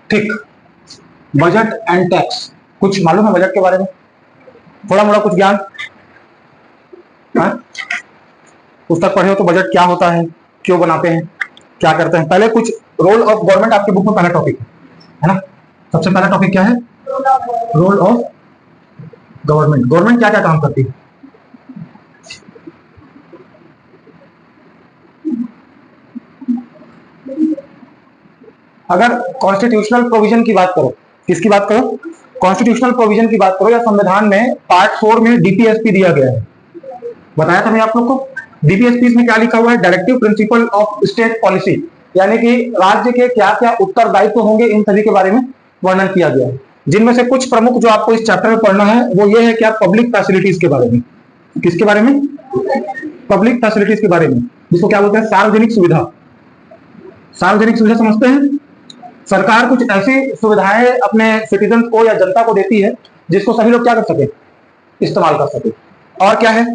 ठीक। Budget and tax, कुछ मालूम है बजट के बारे में? थोड़ा मोड़ा कुछ ज्ञान? पुस्तक पढ़े हो तो बजट क्या होता है, क्यों बनाते हैं, क्या करते हैं? पहले कुछ रोल ऑफ गवर्नमेंट आपकी बुक में पहला टॉपिक है ना। सबसे पहला टॉपिक क्या है? Role of government. गवर्नमेंट क्या क्या काम करती है? अगर कॉन्स्टिट्यूशनल प्रोविजन की बात करो, किसकी बात करो? कॉन्स्टिट्यूशनल प्रोविजन की बात करो या संविधान में पार्ट 4 में डीपीएसपी दिया गया है, बताया था मैं आप लोग को। डीपीएसपी में क्या लिखा हुआ है? Directive principle of state policy, यानी कि राज्य के क्या क्या उत्तरदायित्व होंगे इन सभी के बारे में वर्णन किया गया है। जिनमें से कुछ प्रमुख जो आपको इस चैप्टर में पढ़ना है वो ये है कि आप पब्लिक फैसिलिटीज के बारे में, किसके बारे में? पब्लिक फैसिलिटीज के बारे में, जिसको क्या बोलते हैं? सार्वजनिक सुविधा। सार्वजनिक सुविधा समझते हैं? सरकार कुछ ऐसी सुविधाएं अपने सिटीजन को या जनता को देती है जिसको सभी लोग क्या कर सके? इस्तेमाल कर सके। और क्या है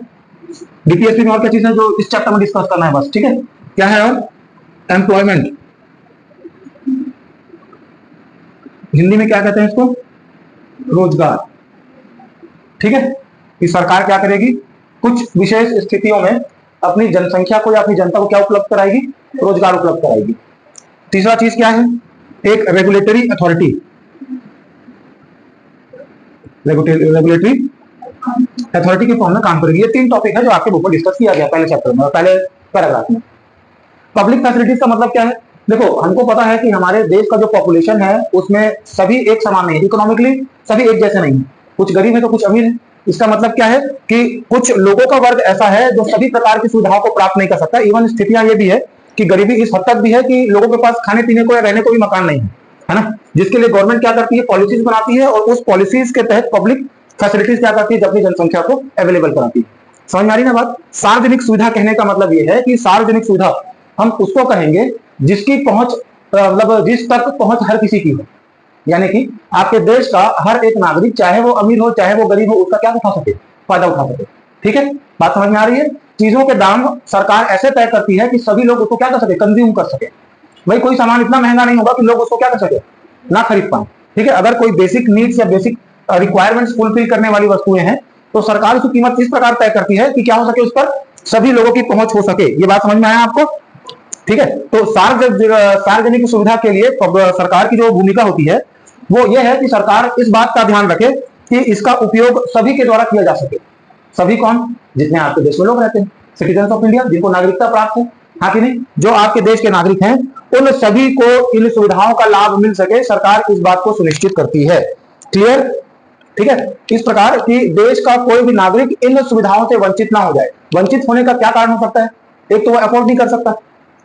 डीपीएसपी में? और क्या चीज है जो इस चैप्टर में डिस्कस करना है बस, ठीक है? क्या है? और एम्प्लॉयमेंट, हिंदी में क्या कहते हैं इसको? रोजगार। ठीक है, कि सरकार क्या करेगी? कुछ विशेष स्थितियों में अपनी जनसंख्या को या अपनी जनता को क्या उपलब्ध कराएगी? रोजगार उपलब्ध कराएगी। तीसरा चीज क्या है? एक रेगुलेटरी अथॉरिटी। रेगुलेटरी अथॉरिटी के फॉर्म में काम करेगी। ये 3 टॉपिक है जो आपके बुक में डिस्कस किया गया पहले चैप्टर में, पहले पैराग्राफ में। पब्लिक फैसिलिटीज का मतलब क्या है? देखो, हमको पता है कि हमारे देश का जो पॉपुलेशन है उसमें सभी एक समान नहीं है, इकोनॉमिकली सभी एक जैसे नहीं है। कुछ गरीब है तो कुछ अमीर है। इसका मतलब क्या है कि कुछ लोगों का वर्ग ऐसा है जो सभी प्रकार की सुविधाओं को प्राप्त नहीं कर सकता। इवन स्थितियां ये भी है कि गरीबी इस हद तक भी है कि लोगों के पास खाने पीने को या रहने को भी मकान नहीं है ना। जिसके लिए गवर्नमेंट क्या करती है? पॉलिसीज बनाती है और उस पॉलिसीज के तहत पब्लिक फैसिलिटीज क्या करती है? अपनी जनसंख्या को अवेलेबल कराती है। समझ में आ रही ना बात? सार्वजनिक सुविधा कहने का मतलब यह है कि सार्वजनिक सुविधा हम उसको कहेंगे जिसकी पहुंच, मतलब जिस तक पहुंच हर किसी की हो। यानी कि आपके देश का हर एक नागरिक, चाहे वो अमीर हो चाहे वो गरीब हो, उसका क्या उठा सके? फायदा उठा सके। ठीक है, बात समझ में आ रही है? चीजों के दाम सरकार ऐसे तय करती है कि सभी लोग उसको क्या कर सके? कंज्यूम कर सके। भाई कोई सामान इतना महंगा नहीं होगा कि लोग उसको क्या कर सके? ना खरीद पाए। ठीक है, अगर कोई बेसिक नीड्स या बेसिक रिक्वायरमेंट्स फुलफिल करने वाली वस्तुएं हैं तो सरकार उसकी कीमत इस प्रकार तय करती है कि क्या हो सके? उस पर सभी लोगों की पहुंच हो सके। ये बात समझ में आया आपको? ठीक है, तो सार्वजनिक सुविधा के लिए सरकार की जो भूमिका होती है वो ये है कि सरकार इस बात का ध्यान रखे कि इसका उपयोग सभी के द्वारा किया जा सके। सभी कौन? जितने आपके देश में लोग रहते हैं, सिटीजन ऑफ इंडिया, जिनको नागरिकता प्राप्त है, हाँ कि नहीं? जो आपके देश के नागरिक हैं उन सभी को इन सुविधाओं का लाभ मिल सके, सरकार इस बात को सुनिश्चित करती है। क्लियर? ठीक है, इस प्रकार की देश का कोई भी नागरिक इन सुविधाओं से वंचित ना हो जाए। वंचित होने का क्या कारण हो सकता है? एक तो वो अफोर्ड नहीं कर सकता।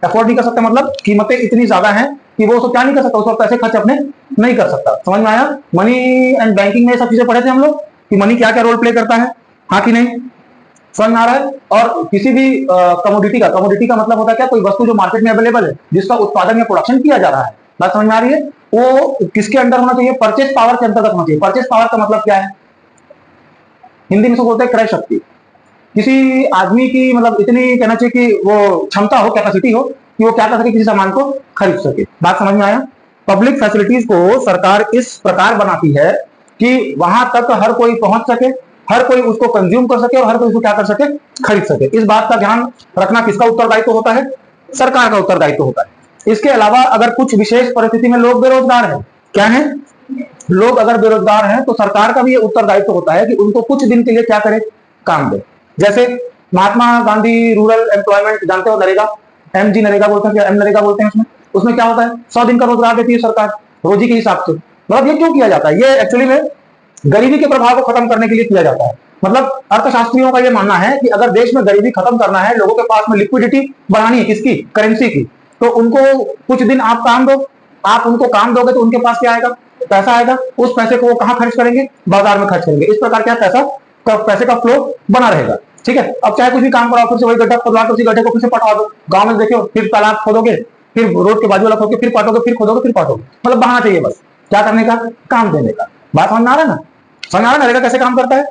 अफोर्ड नहीं कर सकता मतलब कीमतें इतनी ज्यादा हैं कि वो उसको क्या नहीं कर सकता? उस पर पैसे खर्च अपने नहीं कर सकता। समझ में आया? मनी एंड बैंकिंग में सब चीजें पढ़े थे हम लोग कि मनी क्या क्या रोल प्ले करता है, हाँ कि नहीं? समझ में आ रहा है? और किसी भी कमोडिटी का मतलब होता है क्या? कोई वस्तु जो मार्केट में अवेलेबल है, जिसका उत्पादन या प्रोडक्शन किया जा रहा है। बात समझ में आ रही है? वो किसके अंदर होना चाहिए? परचेज पावर के अंतर्गत होना चाहिए। परचेज पावर का मतलब क्या है? हिंदी में से बोलते हैं क्रय शक्ति। किसी आदमी की मतलब इतनी कहना चाहिए कि वो क्षमता हो, कैपेसिटी हो कि वो क्या कर सके? किसी सामान को खरीद सके। बात समझ में आया? पब्लिक फैसिलिटीज को सरकार इस प्रकार बनाती है कि वहां तक हर कोई पहुंच सके, हर कोई उसको कंज्यूम कर सके और हर कोई उसको क्या कर सके? खरीद सके। इस बात का ध्यान रखना किसका उत्तरदायित्व होता है? सरकार का उत्तरदायित्व होता है। इसके अलावा अगर कुछ विशेष परिस्थिति में लोग बेरोजगार हैं, क्या है? लोग अगर बेरोजगार हैं तो सरकार का भी ये उत्तरदायित्व होता है कि उनको कुछ दिन के लिए क्या करे? काम दे। जैसे महात्मा गांधी रूरल एम्प्लॉयमेंट, जानते हो नरेगा? एमजी नरेगा बोलते हैं, एम नरेगा बोलते हैं। उसमें क्या होता है? 100 दिन का रोजगार देती है सरकार रोजी के हिसाब से। मतलब ये क्यों किया जाता है? ये एक्चुअली में गरीबी के प्रभाव को खत्म करने के लिए किया जाता है। मतलब अर्थशास्त्रियों का ये मानना है कि अगर देश में गरीबी खत्म करना है, लोगों के पास में लिक्विडिटी बढ़ानी है, किसकी? करेंसी की, तो उनको कुछ दिन आप काम दो। आप उनको काम दोगे तो उनके पास क्या आएगा? पैसा आएगा। उस पैसे को वो कहां खर्च करेंगे? बाजार में खर्च करेंगे। इस प्रकार क्या पैसे का फ्लो बना रहेगा। ठीक है, अब चाहे कुछ भी काम कराओ, फिर से वही गड्ढा खोदवा के उसी गड्ढे को फिर से पटवा दो। गांव में देखो, फिर तालाब खोदोगे, फिर रोड के बाजू वाला खोद के फिर पाटोगे, फिर खोदोगे, फिर पाटोगे। मतलब बहाना चाहिए बस क्या करने का? काम देने का। बात समझ में आ रहा है ना? समझ आ रहा है नरेगा कैसे काम करता है?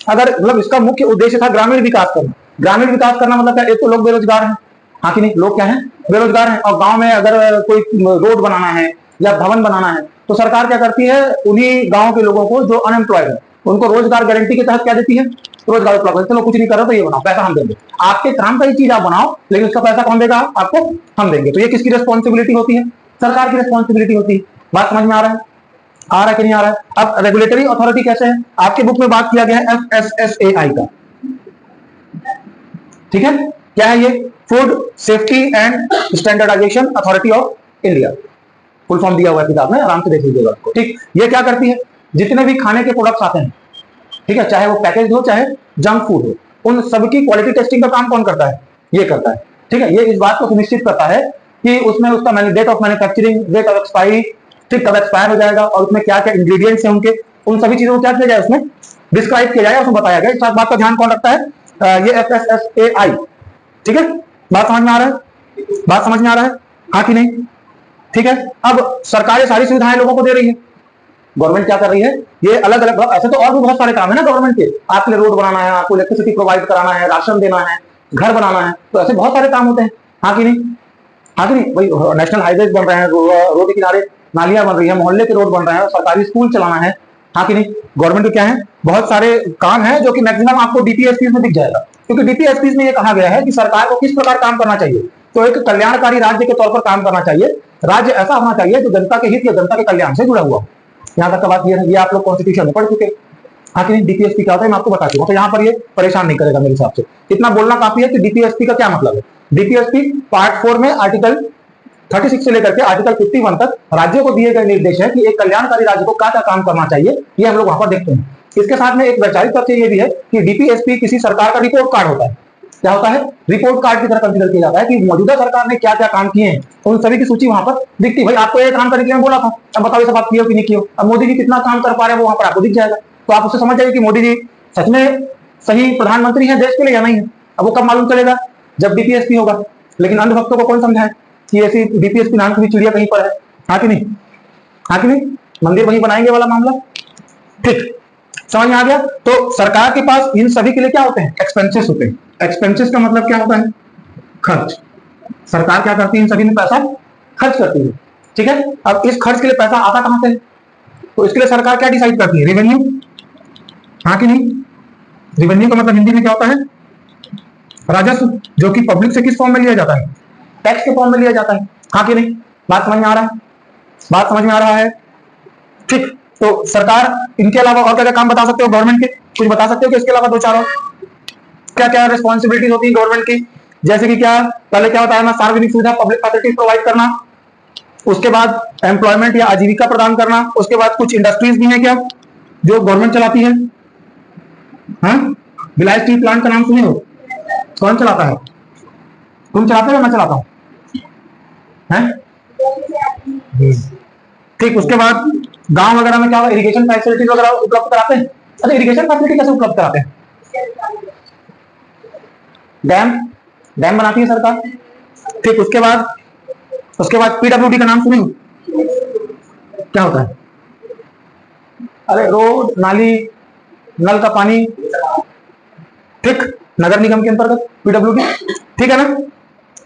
अगर मतलब इसका मुख्य उद्देश्य था ग्रामीण विकास करना। ग्रामीण विकास करना मतलब क्या? एक तो लोग बेरोजगार हैं, हाँ कि नहीं? लोग क्या है? बेरोजगार हैं। और गांव में अगर कोई रोड बनाना है या भवन बनाना है, तो सरकार क्या करती है, उन्हीं गांव के लोगों को जो अनएम्प्लॉयड है उनको रोजगार गारंटी के तहत क्या देती है, रोजगार उपलब्ध। चलो कुछ नहीं कर रहे तो ये बनाओ, पैसा हम देंगे, आपके काम का ही चीज आप बनाओ, लेकिन उसका पैसा कौन देगा, आपको हम देंगे। तो ये किसकी रिस्पॉन्सिबिलिटी होती है, सरकार की रिस्पॉन्सिबिलिटी होती है। बात समझ में आ रहा है, आ रहा है कि नहीं आ रहा है। अब रेगुलेटरी अथॉरिटी कैसे है, आपके बुक में बात किया गया है FSSAI का, ठीक है, क्या है ये, food safety and standardisation authority of India, full form दिया हुआ है किताब में, आराम से देख लीजिएगा उसको, ठीक। ये क्या करती है, जितने भी खाने के प्रोडक्ट्स आते हैं, ठीक है, चाहे वो पैकेज हो चाहे जंक फूड हो, उन सबकी क्वालिटी टेस्टिंग का काम कौन करता है, ये करता है, ठीक है। ये इस बात को सुनिश्चित करता है कि उसमें उसका date of manufacturing, date of expiry, ठीक, कब एक्सपायर हो जाएगा और उसमें क्या क्या इंग्रेडिएंट्स हैं उनके, उन सभी चीजों को क्या किया जाए, उसमें डिस्क्राइब किया जाए, उसमें बताया गया। इस बात का ध्यान कौन रखता है, ये FSSAI, ठीक है। बात समझ में आ रहा है, बात समझ में आ रहा है, हाँ कि नहीं, ठीक है। अब सरकार ये सारी सुविधाएं लोगों को दे रही है, गवर्नमेंट क्या कर रही है, ये अलग अलग, ऐसे तो और भी बहुत सारे काम है ना गवर्नमेंट के, आपके लिए रोड बनाना है, आपको इलेक्ट्रिसिटी प्रोवाइड कराना है, राशन देना है, घर बनाना है, तो ऐसे बहुत सारे काम होते हैं, हाँ कि नहीं, हाँ कि नहीं भाई। नेशनल हाईवे बन रहे हैं, रोड के किनारे नालियां बन रही है, मोहल्ले के रोड बन रहे हैं, सरकारी स्कूल चलाना है, हाँ कि नहीं। गवर्नमेंट के क्या है, बहुत सारे काम है जो कि मैक्सिमम आपको डीपीएसपी में दिख जाएगा, क्योंकि डीपीएसपी में ये कहा गया है कि सरकार को किस प्रकार काम करना चाहिए, तो एक कल्याणकारी राज्य के तौर पर काम करना चाहिए। राज्य ऐसा होना चाहिए जो जनता के हित या जनता के कल्याण से जुड़ा हुआ हो। यहाँ तक बात ये आप लोग कॉन्स्टिट्यूशन में पढ़ चुके हैं, हाँ कि नहीं। डीपीएसपी क्या होता है मैं आपको बता चुका हूँ, तो यहाँ पर ये परेशान नहीं करेगा मेरे हिसाब से, इतना बोलना काफी है कि डीपीएसपी का क्या मतलब है। डीपीएसपी पार्ट 4 में आर्टिकल 36 से लेकर के आर्टिकल 51 तक राज्यों को दिए गए निर्देश है कि एक कल्याणकारी राज्य को क्या क्या काम करना चाहिए, ये हम लोग वहां पर देखते हैं। इसके साथ में एक वैचारिक तथ्य ये भी है कि डीपीएसपी किसी सरकार का रिपोर्ट कार्ड होता है। क्या होता है, रिपोर्ट कार्ड की तरह कंसीडर किया जाता है कि मौजूदा सरकार ने क्या क्या काम किए हैं, उन सभी की सूची वहां पर दिखती है। भाई आपको ये काम करने के लिए बोला था, अब बताओ ये सब आप किए हो कि नहीं किए हो। अब मोदी जी कितना काम कर पा रहे हैं वो वहां पर आपको दिख जाएगा, तो आप उससे समझ जाइए कि मोदी जी सच में सही प्रधानमंत्री है देश के लिए या नहीं है। अब वो कब मालूम चलेगा, जब डीपीएसपी होगा। लेकिन अंधभक्तों को कौन समझाए कि ऐसी डीपीएसपी नाम की भी चिड़िया कहीं पर है, हाँ कि नहीं, हाँ कि नहीं, मंदिर वहीं बनाएंगे वाला मामला, ठीक, समझ में आ गया। तो सरकार के पास इन सभी के लिए क्या होते हैं, एक्सपेंसेस होते हैं। एक्सपेंसेस का मतलब क्या होता है, खर्च। सरकार क्या करती है, इन सभी में पैसा खर्च करती है, ठीक है। अब इस खर्च के लिए पैसा आता कहां से, तो इसके लिए सरकार क्या डिसाइड करती है, रेवेन्यू, हाँ कि नहीं। रेवेन्यू का मतलब हिंदी में क्या होता है, राजस्व, जो कि पब्लिक से किस फॉर्म में लिया जाता है, टैक्स के फॉर्म में लिया जाता है, हाँ कि नहीं। बात समझ में आ रहा है, बात समझ में आ रहा है, ठीक। तो सरकार इनके अलावा और क्या क्या काम बता सकते हो गवर्नमेंट के, कुछ बता सकते हो कि इसके अलावा दो चार और क्या क्या रिस्पॉन्सिबिलिटीज होती है गवर्नमेंट की। जैसे कि क्या, पहले क्या बताया ना, सार्वजनिक सुविधा, पब्लिक फैसिलिटीज प्रोवाइड करना, उसके बाद एम्प्लॉयमेंट या आजीविका प्रदान करना, उसके बाद कुछ इंडस्ट्रीज भी है क्या जो गवर्नमेंट चलाती है। हाँ, भिलाई स्टील प्लांट का नाम सुने हो, कौन चलाता है, तुम चलाते हो मैं चलाता हूँ, ठीक। उसके बाद गांव वगैरह में क्या इरिगेशन फैसिलिटीज वगैरह उपलब्ध कराते हैं। अच्छा, इरिगेशन फैसिलिटी कैसे उपलब्ध कराते हैं, डैम, डैम बनाती है सरकार, ठीक। उसके बाद पीडब्ल्यूडी का नाम सुने, क्या होता है, अरे रोड, नाली, नल का पानी, ठीक, नगर निगम के अंतर्गत पीडब्ल्यूडी, ठीक है ना।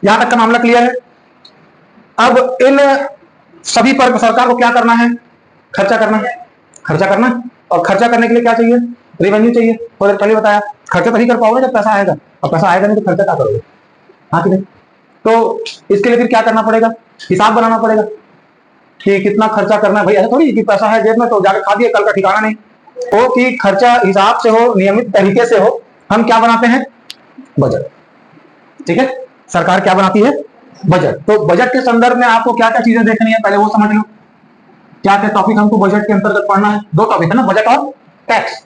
यहां तक का मामला क्लियर है। अब इन सभी पर सरकार को क्या करना है, खर्चा करना है, खर्चा करना है। और खर्चा करने के लिए क्या चाहिए, रेवेन्यू चाहिए। तो पहले बताया खर्चा तभी कर पाओगे जब पैसा आएगा, और पैसा आएगा नहीं तो खर्चा क्या करोगे, हाँ कि नहीं। तो इसके लिए फिर क्या करना पड़ेगा, हिसाब बनाना पड़ेगा कि कितना खर्चा करना है। भाई ऐसा थोड़ी कि पैसा है जेब में तो जाकर खा दिए, कल का ठिकाना नहीं हो, कि खर्चा हिसाब से हो, नियमित तरीके से हो। हम क्या बनाते हैं, बजट, ठीक है। सरकार क्या बनाती है, बजट। तो बजट के संदर्भ में आपको क्या क्या चीजें देखनी है पहले वो समझ लो, क्या क्या टॉपिक हमको बजट के अंतर्गत पढ़ना है। दो टॉपिक है ना, बजट और टैक्स।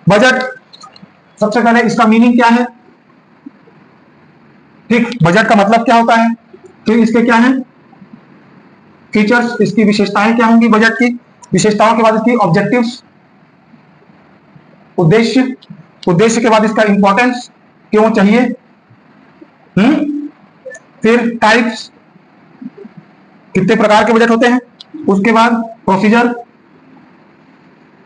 बजट, सबसे पहले इसका मीनिंग क्या है, ठीक, बजट का मतलब क्या होता है, फिर इसके क्या है फीचर्स, इसकी विशेषताएं क्या होंगी बजट की, विशेषताओं के बाद इसकी ऑब्जेक्टिव्स, उद्देश्य, उद्देश्य के बाद इसका इंपॉर्टेंस, क्यों चाहिए, फिर टाइप्स, कितने प्रकार के बजट होते हैं, उसके बाद प्रोसीजर,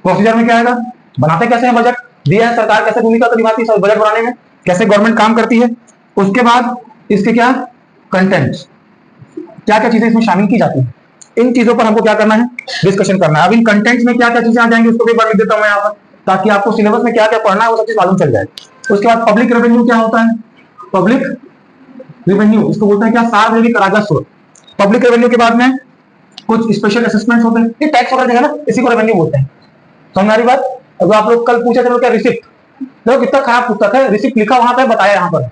प्रोसीजर में क्या आएगा, बनाते कैसे हैं बजट, दिया है सरकार कैसे भूमिका तो निभाती है बजट बनाने में, कैसे गवर्नमेंट काम करती है। उसके बाद इसके क्या कंटेंट्स, क्या क्या चीजें इसमें शामिल की जाती हैं, इन चीजों पर हमको क्या करना है, डिस्कशन करना है। अब इन कंटेंट्स में क्या क्या चीजें आ जाएंगी उसको भी लिख देता हूं मैं यहाँ पर, ताकि आपको सिलेबस में क्या क्या पढ़ना है वो सब चीज मालूम चल जाए। उसके बाद पब्लिक रेवेन्यू क्या होता है, पब्लिक रेवेन्यू इसको बोलते हैं क्या, सार्वजनिक राजस्व। पब्लिक रेवेन्यू के बाद में कुछ स्पेशल असेसमेंट होते हैं, ये टैक्स वगैरह ना, इसी को रेवेन्यू बोलते हैं। समझ आ रही बात? अब आप लोग कल पूछा चलो क्या रिसिप्ट, देखो कितना खराब पुस्तक है, रिसिप्ट लिखा वहां पे बताया यहाँ पर,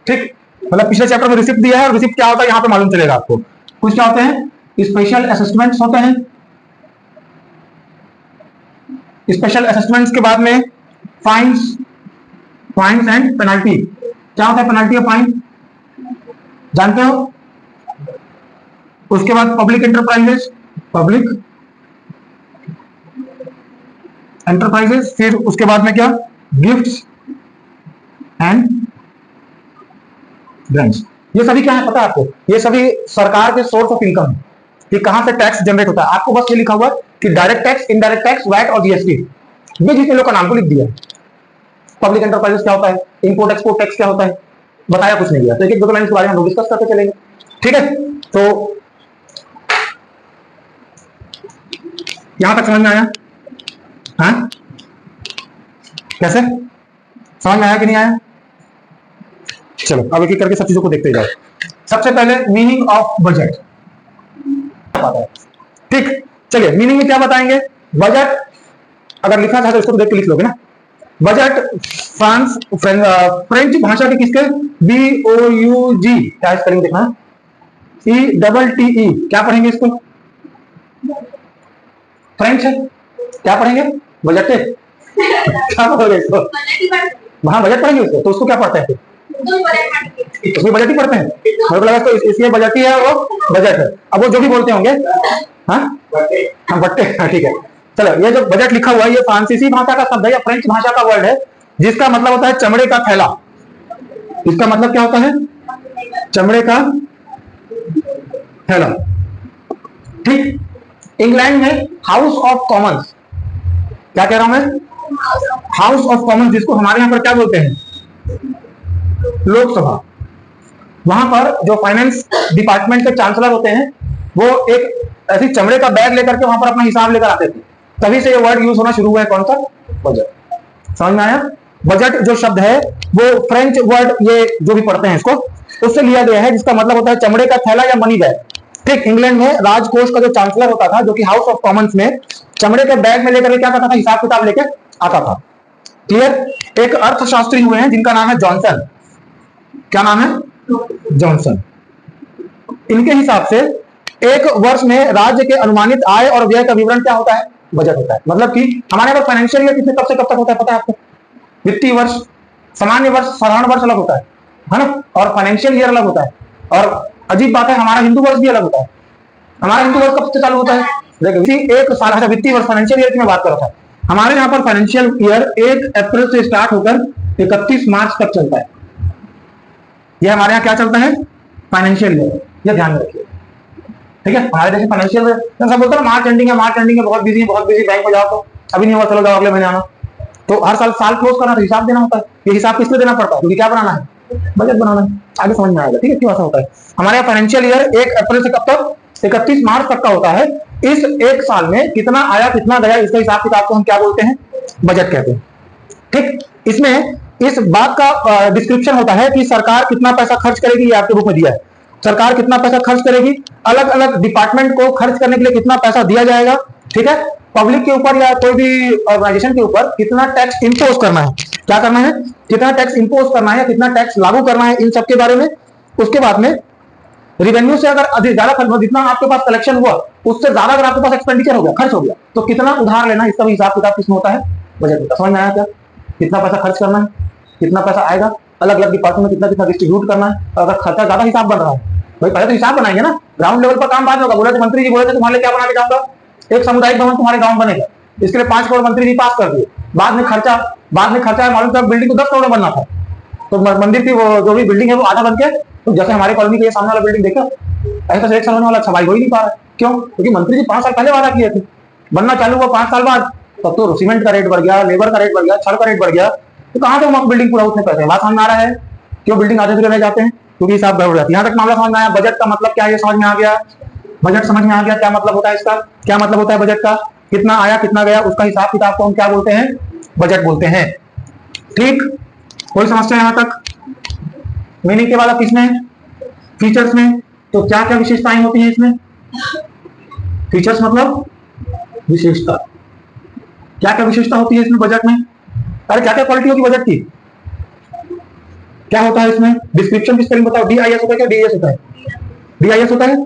ठीक, मतलब पिछले चैप्टर में रिसिप्ट दिया है और रिसिप्ट क्या होता है यहाँ पे मालूम चलेगा आपको। कुछ क्या होते हैं, स्पेशल असेसमेंट्स होते हैं। स्पेशल असेसमेंट्स के बाद में फाइन्स, फाइन्स एंड पेनल्टी। क्या होता है पेनल्टी और फाइन, जानते हो? उसके बाद पब्लिक एंटरप्राइजेस, पब्लिक एंटरप्राइजेस, फिर उसके बाद में क्या, गिफ्ट्स एंड ग्रांट्स। ये सभी क्या है पता है आपको, ये सभी सरकार के सोर्स ऑफ इनकम है, कि कहां से टैक्स जनरेट होता है। आपको बस ये लिखा हुआ कि direct tax, indirect tax, VAT और जीएसटी, ये जितने लोग का नाम को लिख दिया। पब्लिक एंटरप्राइजेस क्या होता है, इंपोर्ट एक्सपोर्ट टैक्स क्या होता है, बताया कुछ नहीं गया, तो एक एक दो लाइन के बारे में हम डिस्कस करते चलेंगे, ठीक है? तो यहां तक समझ में आया? हाँ, कैसे समझ में आया कि नहीं आया? चलो अब एक एक करके सब चीजों को देखते जाओ। सबसे पहले मीनिंग ऑफ बजट, ठीक, चलिए मीनिंग में क्या बताएंगे। बजट अगर लिखा था तो इसको तो देख के लिख लोगे ना। बजट फ्रेंच भाषा के किसके, BOUG, क्या स्पेलिंग देखना, ETTE, क्या पढ़ेंगे इसको, फ्रेंच है, क्या पढ़ेंगे, बजट क्या पढ़ोगे इसको, वहां बजट पढ़ेंगे उसको, तो उसको क्या पढ़ते हैं, उसमें बजट ही पढ़ते हैं, मेरे को लगा तो इसलिए बजट ही है, वो बजट है। अब वो जो भी बोलते होंगे, हाँ बट्टे, हाँ ठीक है। चलो ये जो बजट लिखा हुआ है ये फ्रांसीसी भाषा का शब्द है या फ्रेंच भाषा का वर्ड है, जिसका मतलब होता है चमड़े का थैला। इसका मतलब क्या होता है, चमड़े का थैला, ठीक। इंग्लैंड में हाउस ऑफ कॉमन्स, क्या कह रहा हूं मैं, हाउस ऑफ कॉमन्स, जिसको हमारे यहां पर क्या बोलते हैं, लोकसभा। वहां पर जो फाइनेंस डिपार्टमेंट के चांसलर होते हैं वो एक ऐसी चमड़े का बैग लेकर के वहां पर अपना हिसाब लेकर आते थे, तभी से ये वर्ड यूज होना शुरू हुआ है, कौन सा, बजट। समझ में आया? बजट जो शब्द है वो फ्रेंच वर्ड, ये जो भी पढ़ते हैं इसको, उससे लिया गया है, जिसका मतलब होता है चमड़े का थैला या मनी बैग, ठीक। इंग्लैंड में राजकोष का जो चांसलर होता था, जो कि हाउस ऑफ कॉमन्स में चमड़े के बैग में लेकर क्या करता था, हिसाब किताब लेके आता था। क्लियर? एक अर्थशास्त्री हुए हैं जिनका नाम है जॉनसन, क्या नाम है, जॉनसन। इनके हिसाब से एक वर्ष में राज्य के अनुमानित आय और व्यय का विवरण क्या होता है, बजट होता है। मतलब कि हमारे यहाँ पर फाइनेंशियल ईयर कितने कब से कब तक होता है पता है आपको, वित्तीय वर्ष, सामान्य वर्ष, साधारण वर्ष अलग होता है ना, और फाइनेंशियल ईयर अलग होता है। और अजीब बात है हमारा हिंदू वर्ष भी अलग होता है। हमारा हिंदू वर्ष कब से चालू होता है, देखिए एक साल, वित्तीय वर्ष फाइनेंशियल ईयर की मैं बात कर रहा था, हमारे यहाँ पर फाइनेंशियल ईयर 1 अप्रैल से स्टार्ट होकर 31 मार्च तक चलता है। ये हमारे यहाँ क्या चलता है, फाइनेंशियल ईयर, ये ध्यान में रखिए, ठीक है। हमारे देश में फाइनेंशियल ईयर सब बोलते हैं मार्च एंडिंग है, मार्च एंडिंग है, बहुत बिजी है, बहुत बिजी, बैंक में जाओ तो अभी नहीं हुआ, चलो जाओ अगले महीने आना। तो हर साल साल क्लोज करना तो हिसाब देना होता है। ये हिसाब किस लिए देना पड़ता है, क्योंकि क्या बनाना है, बजट बनाना है। आगे समझ में आएगा, ठीक है, क्यों ऐसा होता है। हमारे यहाँ फाइनेंशियल ईयर 1 अप्रैल से कब तक, 31 मार्च तक का होता है। इस एक साल में कितना आया कितना गया, इसका हिसाब किताब को हम क्या बोलते हैं, बजट कहते हैं, ठीक। इसमें इस बात का डिस्क्रिप्शन होता है कि सरकार कितना पैसा खर्च करेगी, ये आपके बुक में दिया है। सरकार कितना पैसा खर्च करेगी, अलग अलग डिपार्टमेंट को खर्च करने के लिए कितना पैसा दिया जाएगा, ठीक है। पब्लिक के ऊपर या कोई भी ऑर्गेनाइजेशन के ऊपर कितना टैक्स इंपोज करना है, क्या करना है, कितना टैक्स इंपोज करना है या कितना टैक्स लागू करना है, इन सब के बारे में। उसके बाद में रेवेन्यू से अगर अधिक ज्यादा खर्च, जितना आपके पास कलेक्शन हुआ उससे ज्यादा अगर आपके पास एक्सपेंडिचर हो गया, खर्च हो गया, तो कितना उधार लेना, इसका भी हिसाब किताब किसमें होता है, बजट होता है। समझ में आया क्या, कितना पैसा खर्च करना है, कितना पैसा आएगा, अलग अलग डिपार्टमेंट में कितना कितना डिस्ट्रीब्यूट करना है। और अगर खर्चा ज्यादा हिसाब बन रहा है, भाई पहले तो हिसाब बनाएंगे ना, ग्राउंड लेवल पर काम बाद में होगा। बोले तो मंत्री जी बोले थे तुम्हारे क्या बना के जाऊंगा, एक सामुदायिक भवन तुम्हारे गांव बनेगा, इसके लिए 5 करोड़ मंत्री जी पास कर दिए। बाद में खर्चा है, मालूम था बिल्डिंग को 10 करोड़ बनना था, तो मंदिर की वो जो भी बिल्डिंग है वो आधा बन के, तो जैसे हमारे कॉलोनी के सामने वाला बिल्डिंग देखा, ऐसा 1 साल होने वाला, छबाई हो ही नहीं पा रहा। क्यों, क्योंकि मंत्री जी 5 साल पहले वादा किए थे, बनना चालू हुआ 5 साल बाद, तब तो सीमेंट का रेट बढ़ गया, लेबर का रेट बढ़ गया, छड़ का रेट बढ़ गया, तो कहां से बिल्डिंग पूरा उतने पैसे। बात समझ में आ रहा है, क्यों बिल्डिंग आधे से रह जाते हैं, क्योंकि हिसाब गड़बड़ जाती है। यहाँ तक मामला समझ में आया। बजट का मतलब क्या है ये समझ में आ गया। बजट समझ में आ गया क्या मतलब होता है इसका, क्या मतलब होता है बजट का, कितना आया कितना गया उसका हिसाब किताब को हम क्या बोलते हैं, बजट बोलते हैं। ठीक, कोई समस्या यहां तक? मीनिंग के बाद अब किसमें, फीचर्स में। तो क्या क्या विशेषताएं होती हैं इसमें, फीचर्स मतलब विशेषता, क्या क्या विशेषता होती है इसमें बजट में, अरे क्या क्या क्वालिटी होगी बजट की, क्या होता है इसमें, डिस्क्रिप्शन की स्पेलिंग बताओ, DIS होता है क्या DIS होता है, DIS होता है,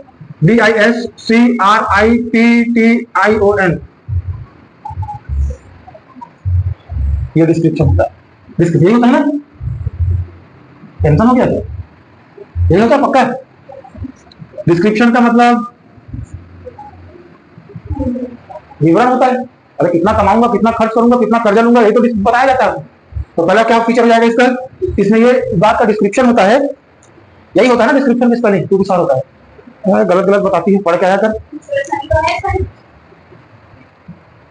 DISCRIPTION, ये डिस्क्रिप्शन होता है, डिस्क्रिप्शन होता है ना, टेंशन हो गया तो ये होता है पक्का। डिस्क्रिप्शन का मतलब विवरण होता है, अरे कितना कमाऊंगा, कितना खर्च करूंगा, कितना कर्जा लूंगा, ये तो बताया जाता है। तो पहला क्या फीचर हो जाएगा इसका, इसमें ये बात का डिस्क्रिप्शन होता है, यही होता है ना डिस्क्रिप्शन में स्पेलिंग, टू विशाल होता है, गलत गलत बताती है, पढ़ के आया कर,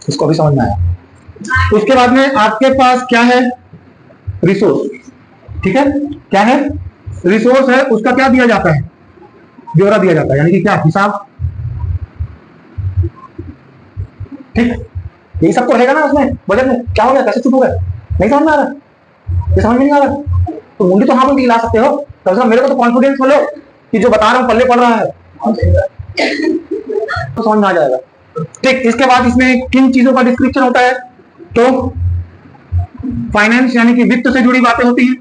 इसको भी समझ में आया। उसके बाद में आपके पास क्या है, रिसोर्स, ठीक है, क्या है, रिसोर्स है, उसका क्या दिया जाता है, ब्यौरा दिया जाता है, यानी कि क्या, हिसाब। ठीक, यही सब तो रहेगा ना उसमें बजट में, क्या हो गया, कैसे चुप हो गए, नहीं समझ में आ रहा, ये समझ में नहीं आ रहा, तो मुंडी तो हाँ बोल के ला सकते हो, कम से कम मेरे को तो कॉन्फिडेंस हो लो कि जो बता रहा हूँ पल्ले पड़ रहा है, तो समझ में आ जाएगा। ठीक, इसके बाद इसमें किन चीजों का डिस्क्रिप्शन होता है, तो फाइनेंस यानी कि वित्त से जुड़ी बातें होती हैं।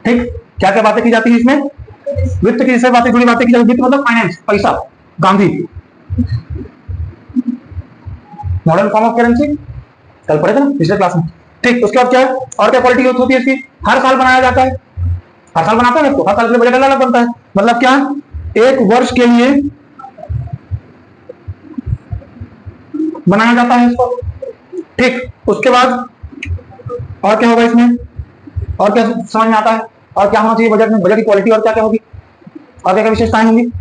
ठीक, क्या क्या बातें की जाती है इसमें, वित्त की से बातें जुड़ी बातें की जाती है, वित्त मतलब फाइनेंस, पैसा, Gandhi, modern form of currency, कल पढ़े थे ना पिछले क्लास में। ठीक, उसके बाद क्या है, और क्या क्वालिटी होती है इसकी, हर साल बनाया जाता है, हर साल बनाते हैं, तो हर साल के लिए बजट अलग बनता है, मतलब क्या, एक वर्ष के लिए बनाया जाता है इसको। ठीक, उसके बाद और क्या होगा इसमें, और क्या समझ में आता है, और क्या होना चाहिए बजट में, बजट की क्वालिटी और क्या क्या होगी, और क्या क्या विशेषताएं होंगी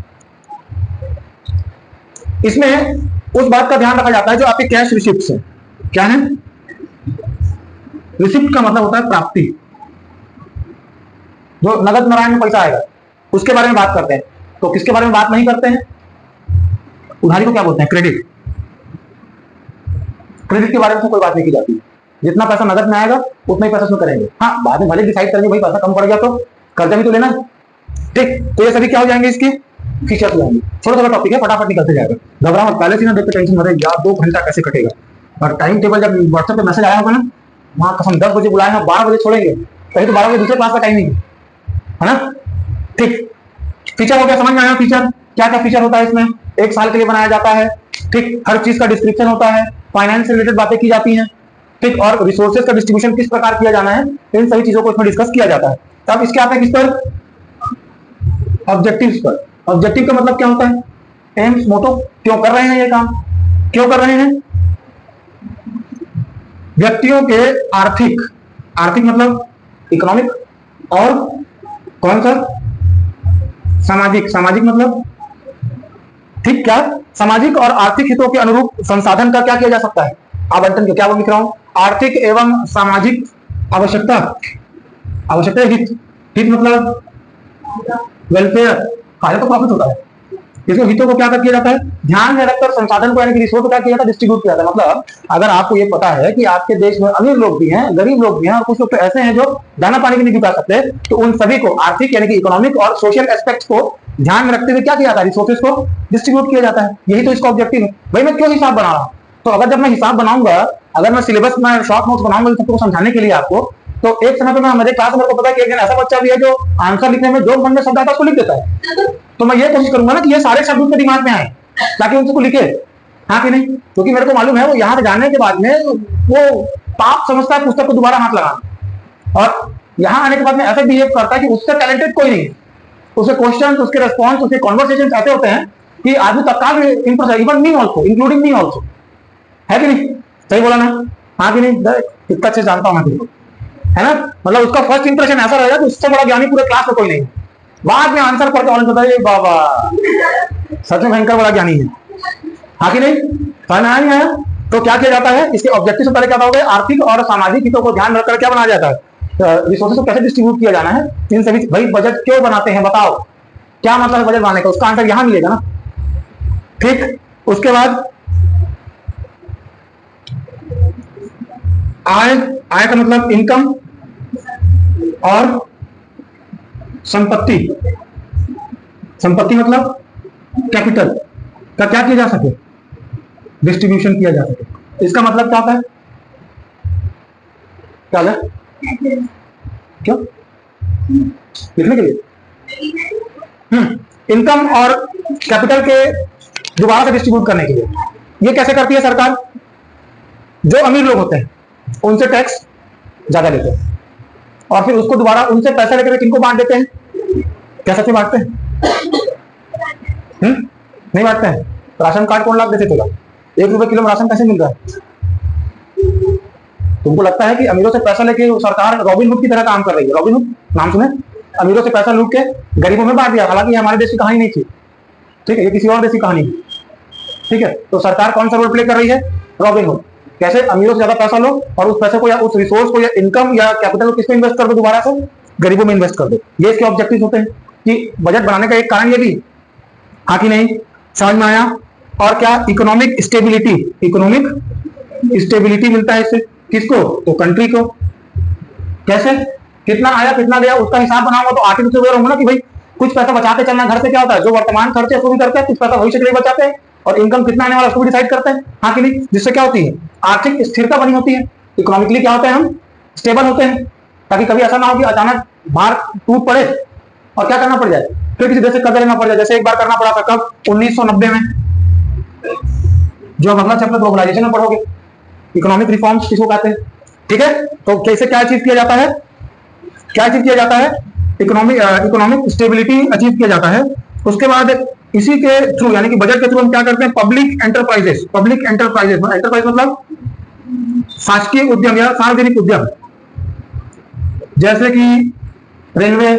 इसमें, उस बात का ध्यान रखा जाता है जो आपके कैश रिसिप्ट है, क्या है, रिसिप्ट का मतलब होता है प्राप्ति, जो नगद नारायण में पैसा आएगा उसके बारे में बात करते हैं। तो किसके बारे में बात नहीं करते हैं, उधारी को क्या बोलते हैं, क्रेडिट, क्रेडिट के बारे में कोई बात नहीं की जाती, जितना पैसा नगद में आएगा उतना ही पैसा उसमें करेंगे, हाँ बाद में भले डिसाइड करेंगे भाई पैसा कम पड़ गया तो कर्जा भी तो लेना। ठीक, तो ये सभी क्या हो जाएंगे, इसके फीचर्स हो जाएंगे। छोटा छोटा टॉपिक है, फटाफट निकलते जाएगा, घबरा मत, पहले से ना देख के टेंशन मत यार 2 घंटा कैसे कटेगा, और टाइम टेबल जब व्हाट्सएप पे मैसेज आया होगा ना, वहां कसम 10 बजे बुलाए ना 12 बजे छोड़ेंगे, कहीं तो 12 बजे दूसरे क्लास का टाइमिंग है ना। ठीक, फीचर हो गया, समझ में आया फीचर, क्या क्या फीचर होता है इसमें, एक साल के लिए बनाया जाता है। ठीक, हर चीज का डिस्क्रिप्शन होता है, फाइनेंस से रिलेटेड बातें की जाती हैं। ठीक, और रिसोर्सेज का डिस्ट्रीब्यूशन किस प्रकार किया जाना है, इन सभी चीजों को इसमें डिस्कस किया जाता है। तब इसके आते हैं किस पर, ऑब्जेक्टिव्स पर। ऑब्जेक्टिव का मतलब क्या होता है, एम्स, मोटो, क्यों कर रहे हैं ये काम, क्यों कर रहे हैं, व्यक्तियों के आर्थिक, आर्थिक मतलब इकोनॉमिक, और कौन सा, सामाजिक, सामाजिक मतलब, ठीक, क्या सामाजिक और आर्थिक हितों के अनुरूप संसाधन का क्या किया जा सकता है, आवंटन के, क्या वो लिख रहा हूं, आर्थिक एवं सामाजिक आवश्यकता, आवश्यकता हित, हित मतलब वेलफेयर, फायदा तो प्रॉफिट होता है, इसमें हितों को क्या किया जाता है, ध्यान में रखकर संसाधन को यानी कि रिसोर्स को क्या किया जाता है, डिस्ट्रीब्यूट किया जाता है। मतलब अगर आपको ये पता है कि आपके देश में अमीर लोग भी हैं, गरीब लोग भी हैं, और कुछ लोग तो ऐसे हैं जो दाना पानी भी नहीं जुटा सकते, तो उन सभी को आर्थिक यानी कि इकोनॉमिक और सोशल एस्पेक्ट्स को ध्यान में रखते हुए क्या किया जाता है, रिसोर्सेज को डिस्ट्रीब्यूट किया जाता है। यही तो इसका ऑब्जेक्टिव है। भाई मैं क्यों हिसाब बना रहा हूँ, तो अगर जब मैं हिसाब बनाऊंगा, अगर मैं सिलेबस में शॉर्ट नोट्स बनाऊंगा सबको समझाने के लिए आपको, तो एक समय पे मैं मेरे क्लास में मेरे को पता है कि एक दिन ऐसा बच्चा भी है जो आंसर लिखने में जो मन में शब्द आता है उसको लिख देता है, तो मैं ये कोशिश करूंगा ना कि ये सारे शब्द उसके दिमाग में आए ताकि उनको लिखे, हाँ कि नहीं, क्योंकि मेरे को मालूम है वो यहाँ से जाने के बाद में वो पाप समझता है पुस्तक को दोबारा हाथ लगाना, और यहाँ आने के बाद में ऐसे बिहेव करता है कि उससे टैलेंटेड कोई नहीं, उसके क्वेश्चन, उसके रेस्पॉन्स, उसके कॉन्वर्सेशन ऐसे होते हैं कि आदमी तत्काल Impress, even me also, including me also, है कि नहीं, सही बोला ना, हाँ कि नहीं, इतना अच्छे जानता हूं मैं तुमको, है ना, मतलब उसका फर्स्ट इंप्रेशन ऐसा रहेगा कि उससे बड़ा ज्ञानी पूरे क्लास में कोई नहीं, बाद में आंसर पढ़ के ऑनलाइन पता है बाबा सच में भयंकर बड़ा ज्ञानी है, हाँ कि नहीं, समझ में आया। तो क्या किया जाता है, इसके ऑब्जेक्टिव से पहले क्या होगा, आर्थिक और सामाजिक हितों को ध्यान रखकर क्या बनाया जाता है, रिसोर्सेज को कैसे डिस्ट्रीब्यूट किया जाना है, इन सभी। भाई बजट क्यों बनाते हैं बताओ, क्या मतलब है बजट बनाने का, उसका आंसर यहां मिलेगा ना, ठीक, उसके बाद आय, आय का मतलब इनकम और संपत्ति, संपत्ति मतलब कैपिटल का क्या किया जा सके, डिस्ट्रीब्यूशन किया जा सके। इसका मतलब क्या होता है, क्या है, क्यों लिखने के लिए, इनकम और कैपिटल के दोबारा से डिस्ट्रीब्यूट करने के लिए। ये कैसे करती है सरकार, जो अमीर लोग होते हैं उनसे टैक्स ज्यादा लेते हैं और फिर उसको दोबारा उनसे पैसा लेकर किनको बांट देते हैं, क्या सच में बांटते हैं? नहीं बांटते हैं। राशन कार्ड कौन ला देते थे, 1 रुपए किलो में राशन कैसे मिल रहा है? तुमको लगता है कि अमीरों से पैसा लेके सरकार रॉबिन हुड की तरह काम कर रही है? रॉबिन हुड नाम सुने, अमीरों से पैसा लूट के गरीबों में बांट दिया। हालांकि हमारे देश की कहानी नहीं थी, ठीक है, ये किसी और देश की कहानी है, ठीक है। तो सरकार कौन सा रोल प्ले कर रही है, रॉबिन हुड। कैसे अमीरों से ज्यादा पैसा लो और उस पैसे को या उस रिसोर्स को या इनकम या कैपिटल को किसमें इन्वेस्ट कर दो, दोबारा से गरीबों में इन्वेस्ट कर दो। ये इसके ऑब्जेक्टिव होते हैं कि बजट बनाने का एक कारण ये भी, हाँ कि नहीं, समझ में आया? और क्या, इकोनॉमिक स्टेबिलिटी, इकोनॉमिक स्टेबिलिटी मिलता है इससे किसको, तो कंट्री को। कैसे, कितना आया कितना गया उसका हिसाब बनाऊंगा तो आर्टिफिशियल होगा ना कि भाई कुछ पैसा बचा के चलना। घर से क्या होता है, जो वर्तमान खर्चे उसको भी करते हैं, कुछ पैसा भविष्य के लिए बचाते हैं और इनकम कितना आने वाला उसको भी डिसाइड करते हैं, हाँ कि नहीं। जिससे क्या होती है, आर्थिक स्थिरता बनी होती है। इकोनॉमिकली क्या होते हैं, हम स्टेबल होते हैं, ताकि कभी ऐसा ना हो कि अचानक भार टूट पड़े और क्या करना पड़ जाए, फिर किसी देश से कर्ज लेना पड़ जाए। जैसे एक बार करना पड़ा था, कब, 1990 में, जो अगला चैप्टर ग्लोबलाइजेशन में पढ़ोगे, इकोनॉमिक रिफॉर्म्स किसको कहते हैं, ठीक है। तो कैसे क्या अचीव किया जाता है, क्या अचीव किया जाता है, इकोनॉमिक स्टेबिलिटी अचीव किया जाता है। उसके बाद इसी के थ्रू यानी कि बजट के थ्रू हम क्या करते हैं, public enterprises, public enterprises, enterprise मतलब शासकीय उद्यम या सार्वजनिक उद्यम, जैसे कि रेलवे,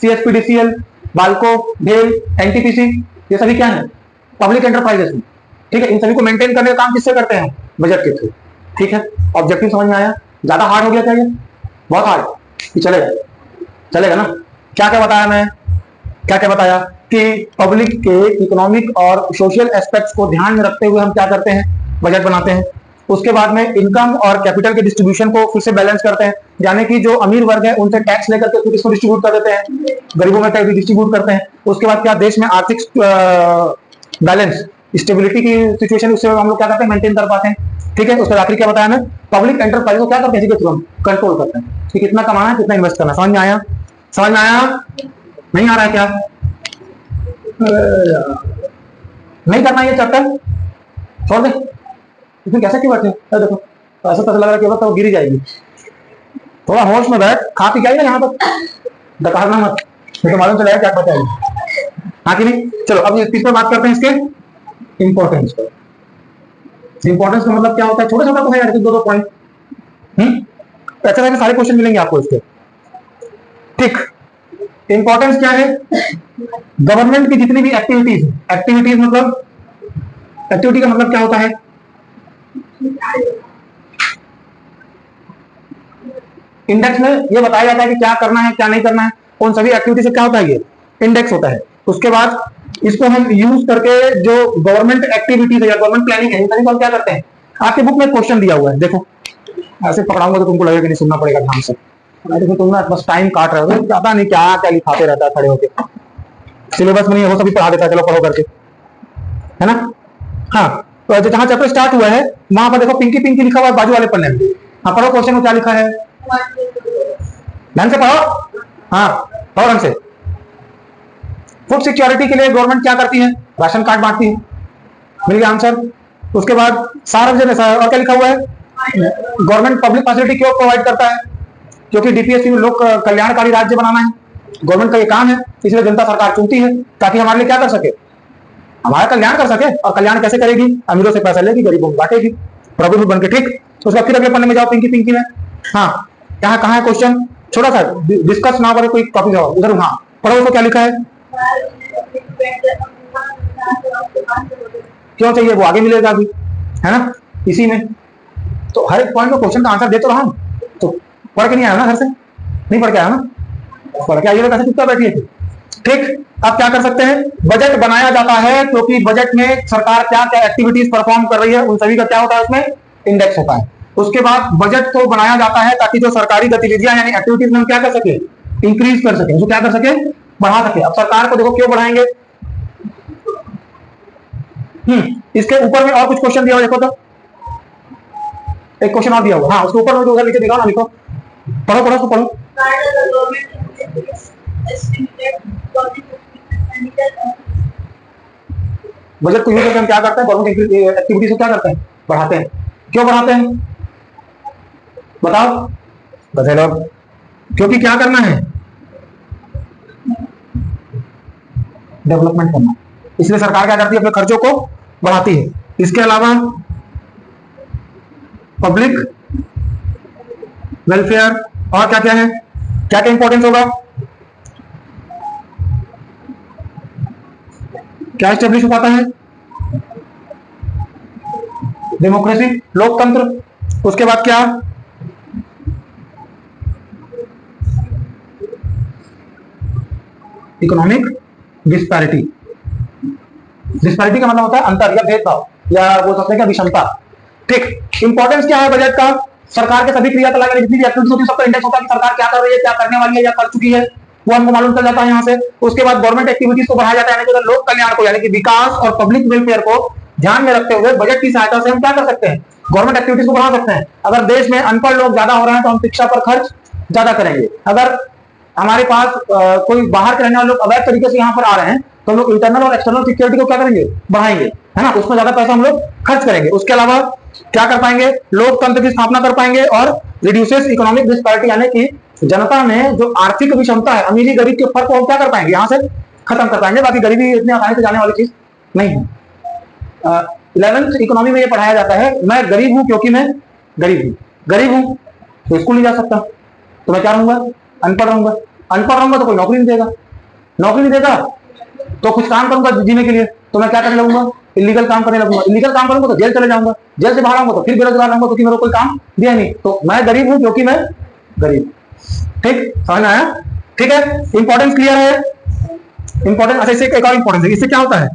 सीएसपीडीसीएल, बाल्को, भेल, एनटीपीसी, ये सभी क्या है, पब्लिक एंटरप्राइजेस, ठीक है। इन सभी को मेंटेन करने का काम किससे करते हैं, बजट के थ्रू, ठीक है। ऑब्जेक्टिव समझ में आया? ज्यादा हार्ड हो गया क्या ये, बहुत हार्ड, चलेगा, चलेगा ना। क्या क्या बताया मैं, क्या क्या बताया कि पब्लिक के इकोनॉमिक और सोशल एस्पेक्ट्स को ध्यान में रखते हुए हम क्या करते हैं, बजट बनाते हैं। उसके बाद में इनकम और कैपिटल के डिस्ट्रीब्यूशन को फिर से बैलेंस करते हैं, यानी कि जो अमीर वर्ग है उनसे टैक्स लेकर के फिर इसको डिस्ट्रीब्यूट कर देते हैं, गरीबों में टैक्स डिस्ट्रीब्यूट करते हैं। उसके बाद क्या, देश में आर्थिक बैलेंस, स्टेबिलिटी की सिचुएशन उससे हम लोग क्या करते हैं, मेंटेन कर पाते हैं, ठीक है। उसके आखिरी क्या बताया मैं, पब्लिक एंटरप्राइज को क्या करते हैं, इसके थ्रू हम कंट्रोल करते हैं कि कितना कमाना है, कितना इन्वेस्ट करना है। समझ में आया, समझ में आया, नहीं आ रहा है क्या, नहीं करना ये चैप्टर, छोड़ दे। इसमें कैसे क्यों बैठे, देखो ऐसा पता लग रहा है कि तो गिरी जाएगी। थोड़ा होश में बैठ, खा पी जाएगा यहाँ पर, डकारना मत, तो मालूम चला क्या बताएगी, हाँ कि नहीं। चलो अब इस पर बात करते हैं, इसके इंपॉर्टेंस पर। इंपॉर्टेंस का मतलब क्या होता है, छोटा छोटा तो है यार, 2-2 पॉइंट, ऐसे सारे क्वेश्चन मिलेंगे आपको इसके, ठीक। इंपॉर्टेंस क्या है, गवर्नमेंट की जितनी भी एक्टिविटीज, एक्टिविटीज मतलब, एक्टिविटी का मतलब क्या होता है, इंडेक्स में ये बताया जाता है कि क्या करना है क्या नहीं करना है, उन सभी एक्टिविटी से क्या होता है, ये इंडेक्स होता है। उसके बाद इसको हम यूज करके जो गवर्नमेंट एक्टिविटीज है या गवर्नमेंट प्लानिंग है, हम क्या करते हैं, आपके बुक में क्वेश्चन दिया हुआ है, देखो ऐसे पकड़ाऊंगा तो तुमको लगेगा कि नहीं, सुनना पड़ेगा ध्यान से। देखो तुम ना बस टाइम काट रहे हो, पता नहीं क्या क्या लिखाते रहता है खड़े होके, सिलेबस में नहीं है वो सभी पढ़ा देता है, चलो पढ़ो करके, है ना। हाँ, तो जहां चैप्टर स्टार्ट हुआ है वहां पर देखो पिंकी पिंकी लिखा हुआ है बाजू वाले पन्ने में। हाँ पढ़ो, क्वेश्चन में क्या लिखा है, ढंग से पढ़ो, हाँ पढ़ो ढंग से। फूड सिक्योरिटी के लिए गवर्नमेंट क्या करती है, राशन कार्ड बांटती है, मिल गया आंसर। उसके बाद सार्वजनिक, और क्या लिखा हुआ है, गवर्नमेंट पब्लिक फैसिलिटी क्यों प्रोवाइड करता है, क्योंकि डीपीएससी में लोग कल्याणकारी राज्य बनाना है, गवर्नमेंट का ये काम है, इसलिए जनता सरकार चुनती है ताकि हमारे लिए क्या कर सके, हमारा कल्याण कर सके। और कल्याण कैसे करेगी, अमीरों से पैसा लेगी, गरीबों को बांटेगी, प्रभु बन के, ठीक। उसका फिर अगले पन्ने में जाओ, पिंकी पिंकी में, हाँ यहाँ कहाँ है क्वेश्चन, छोटा सा डिस्कस ना करे कोई टॉपिक जाओ उधर, हाँ पढ़ो उसको क्या लिखा है, क्यों चाहिए वो आगे मिलेगा अभी, है ना, इसी में। तो हर एक पॉइंट में क्वेश्चन का आंसर दे तो रहा हूं, तो पढ़ के नहीं आया ना घर से, नहीं पढ़ के आया ना, पढ़ के आइए कैसे चुपचाप बैठिए। ठीक, अब क्या कर सकते हैं, बजट बनाया जाता है क्योंकि बजट में सरकार क्या क्या एक्टिविटीज परफॉर्म कर रही है उन सभी का क्या होता है उसमें इंडेक्स होता है। उसके बाद बजट को बनाया जाता है ताकि जो सरकारी गतिविधियां यानी एक्टिविटीज में हम क्या कर सके, इंक्रीज कर सके, उसको क्या कर सके, बढ़ा सके। अब सरकार को देखो क्यों बढ़ाएंगे, इसके ऊपर में और कुछ क्वेश्चन दिया हुआ देखो तो, एक क्वेश्चन और दिया हुआ, हाँ उसके ऊपर में उधर नीचे दिखाओ ना, लिखो, पढ़ो पढ़ो उसको पढ़ो। बजट को यूज करके हम क्या करते हैं, गवर्नमेंट एक्टिविटीज को क्या करते हैं, बढ़ाते हैं। क्यों बढ़ाते हैं बताओ, बता लो, क्योंकि क्या करना है, डेवलपमेंट करना, इसलिए सरकार क्या करती है, अपने खर्चों को बढ़ाती है। इसके अलावा पब्लिक वेलफेयर और क्या क्या है, क्या क्या इंपॉर्टेंस होगा, क्या स्टेब्लिश हो पाता है, डेमोक्रेसी, लोकतंत्र। उसके बाद क्या, इकोनॉमिक डिस्पैरिटी। डिस्पैरिटी का मतलब होता है अंतर या भेदभाव, या बोल सकते हैं क्या, विषमता। ठीक, इंपॉर्टेंस क्या है बजट का, सरकार के सभी क्रियाकलाप जितनी भी एक्टिविटीज होती है सबका इंडेक्स होता है कि सरकार क्या कर रही है, क्या करने वाली है या कर चुकी है, वो हमको मालूम चल जाता है यहाँ से। उसके बाद गवर्नमेंट एक्टिविटीज को बढ़ाया जाता है, यानी कि लोक कल्याण को, यानी कि विकास और पब्लिक वेलफेयर को ध्यान में रखते हुए बजट की सहायता से हम क्या कर सकते हैं, गवर्नमेंट एक्टिविटीज को बढ़ा सकते हैं। अगर देश में अनपढ़ लोग ज्यादा हो रहे हैं तो हम शिक्षा पर खर्च ज्यादा करेंगे। अगर हमारे पास कोई बाहर के रहने वाले लोग अवैध तरीके से यहाँ पर आ रहे हैं तो हम लोग इंटरनल और एक्सटर्नल सिक्योरिटी को क्या करेंगे, बढ़ाएंगे, है ना, उसमें ज्यादा पैसा हम लोग खर्च करेंगे। उसके अलावा क्या कर पाएंगे, लोकतंत्र की स्थापना कर पाएंगे और रिड्यूसेस इकोनॉमिक डिस्पैरिटी, यानी कि जनता में जो आर्थिक विषमता है, अमीरी गरीब के फर्क को हम क्या कर पाएंगे, यहाँ से खत्म कर पाएंगे। बाकी गरीबी इतनी आसानी से जाने वाली चीज नहीं है। 11th इकोनॉमी में ये पढ़ाया जाता है, मैं गरीब हूं क्योंकि मैं गरीब हूं तो स्कूल नहीं जा सकता, तो मैं क्या रहूंगा, अनपढ़ रहूंगा। अनपढ़ रहूंगा तो कोई नौकरी नहीं देगा, नौकरी नहीं देगा तो कुछ काम करूंगा जीने के लिए, तो मैं क्या करने लगूंगा, इलीगल काम करने लगूंगा। इलीगल काम करूंगा तो जेल चले जाऊंगा, जेल से बाहर आऊंगा तो फिर बेरोजगार रहूंगा क्योंकि मेरे को कोई काम दिया नहीं। तो मैं गरीब हूं क्योंकि मैं गरीब। ठीक, समझ में आया, ठीक है, इंपॉर्टेंस क्लियर है। इंपॉर्टेंस, अच्छा इससे एक और इंपॉर्टेंस है, इससे क्या होता है,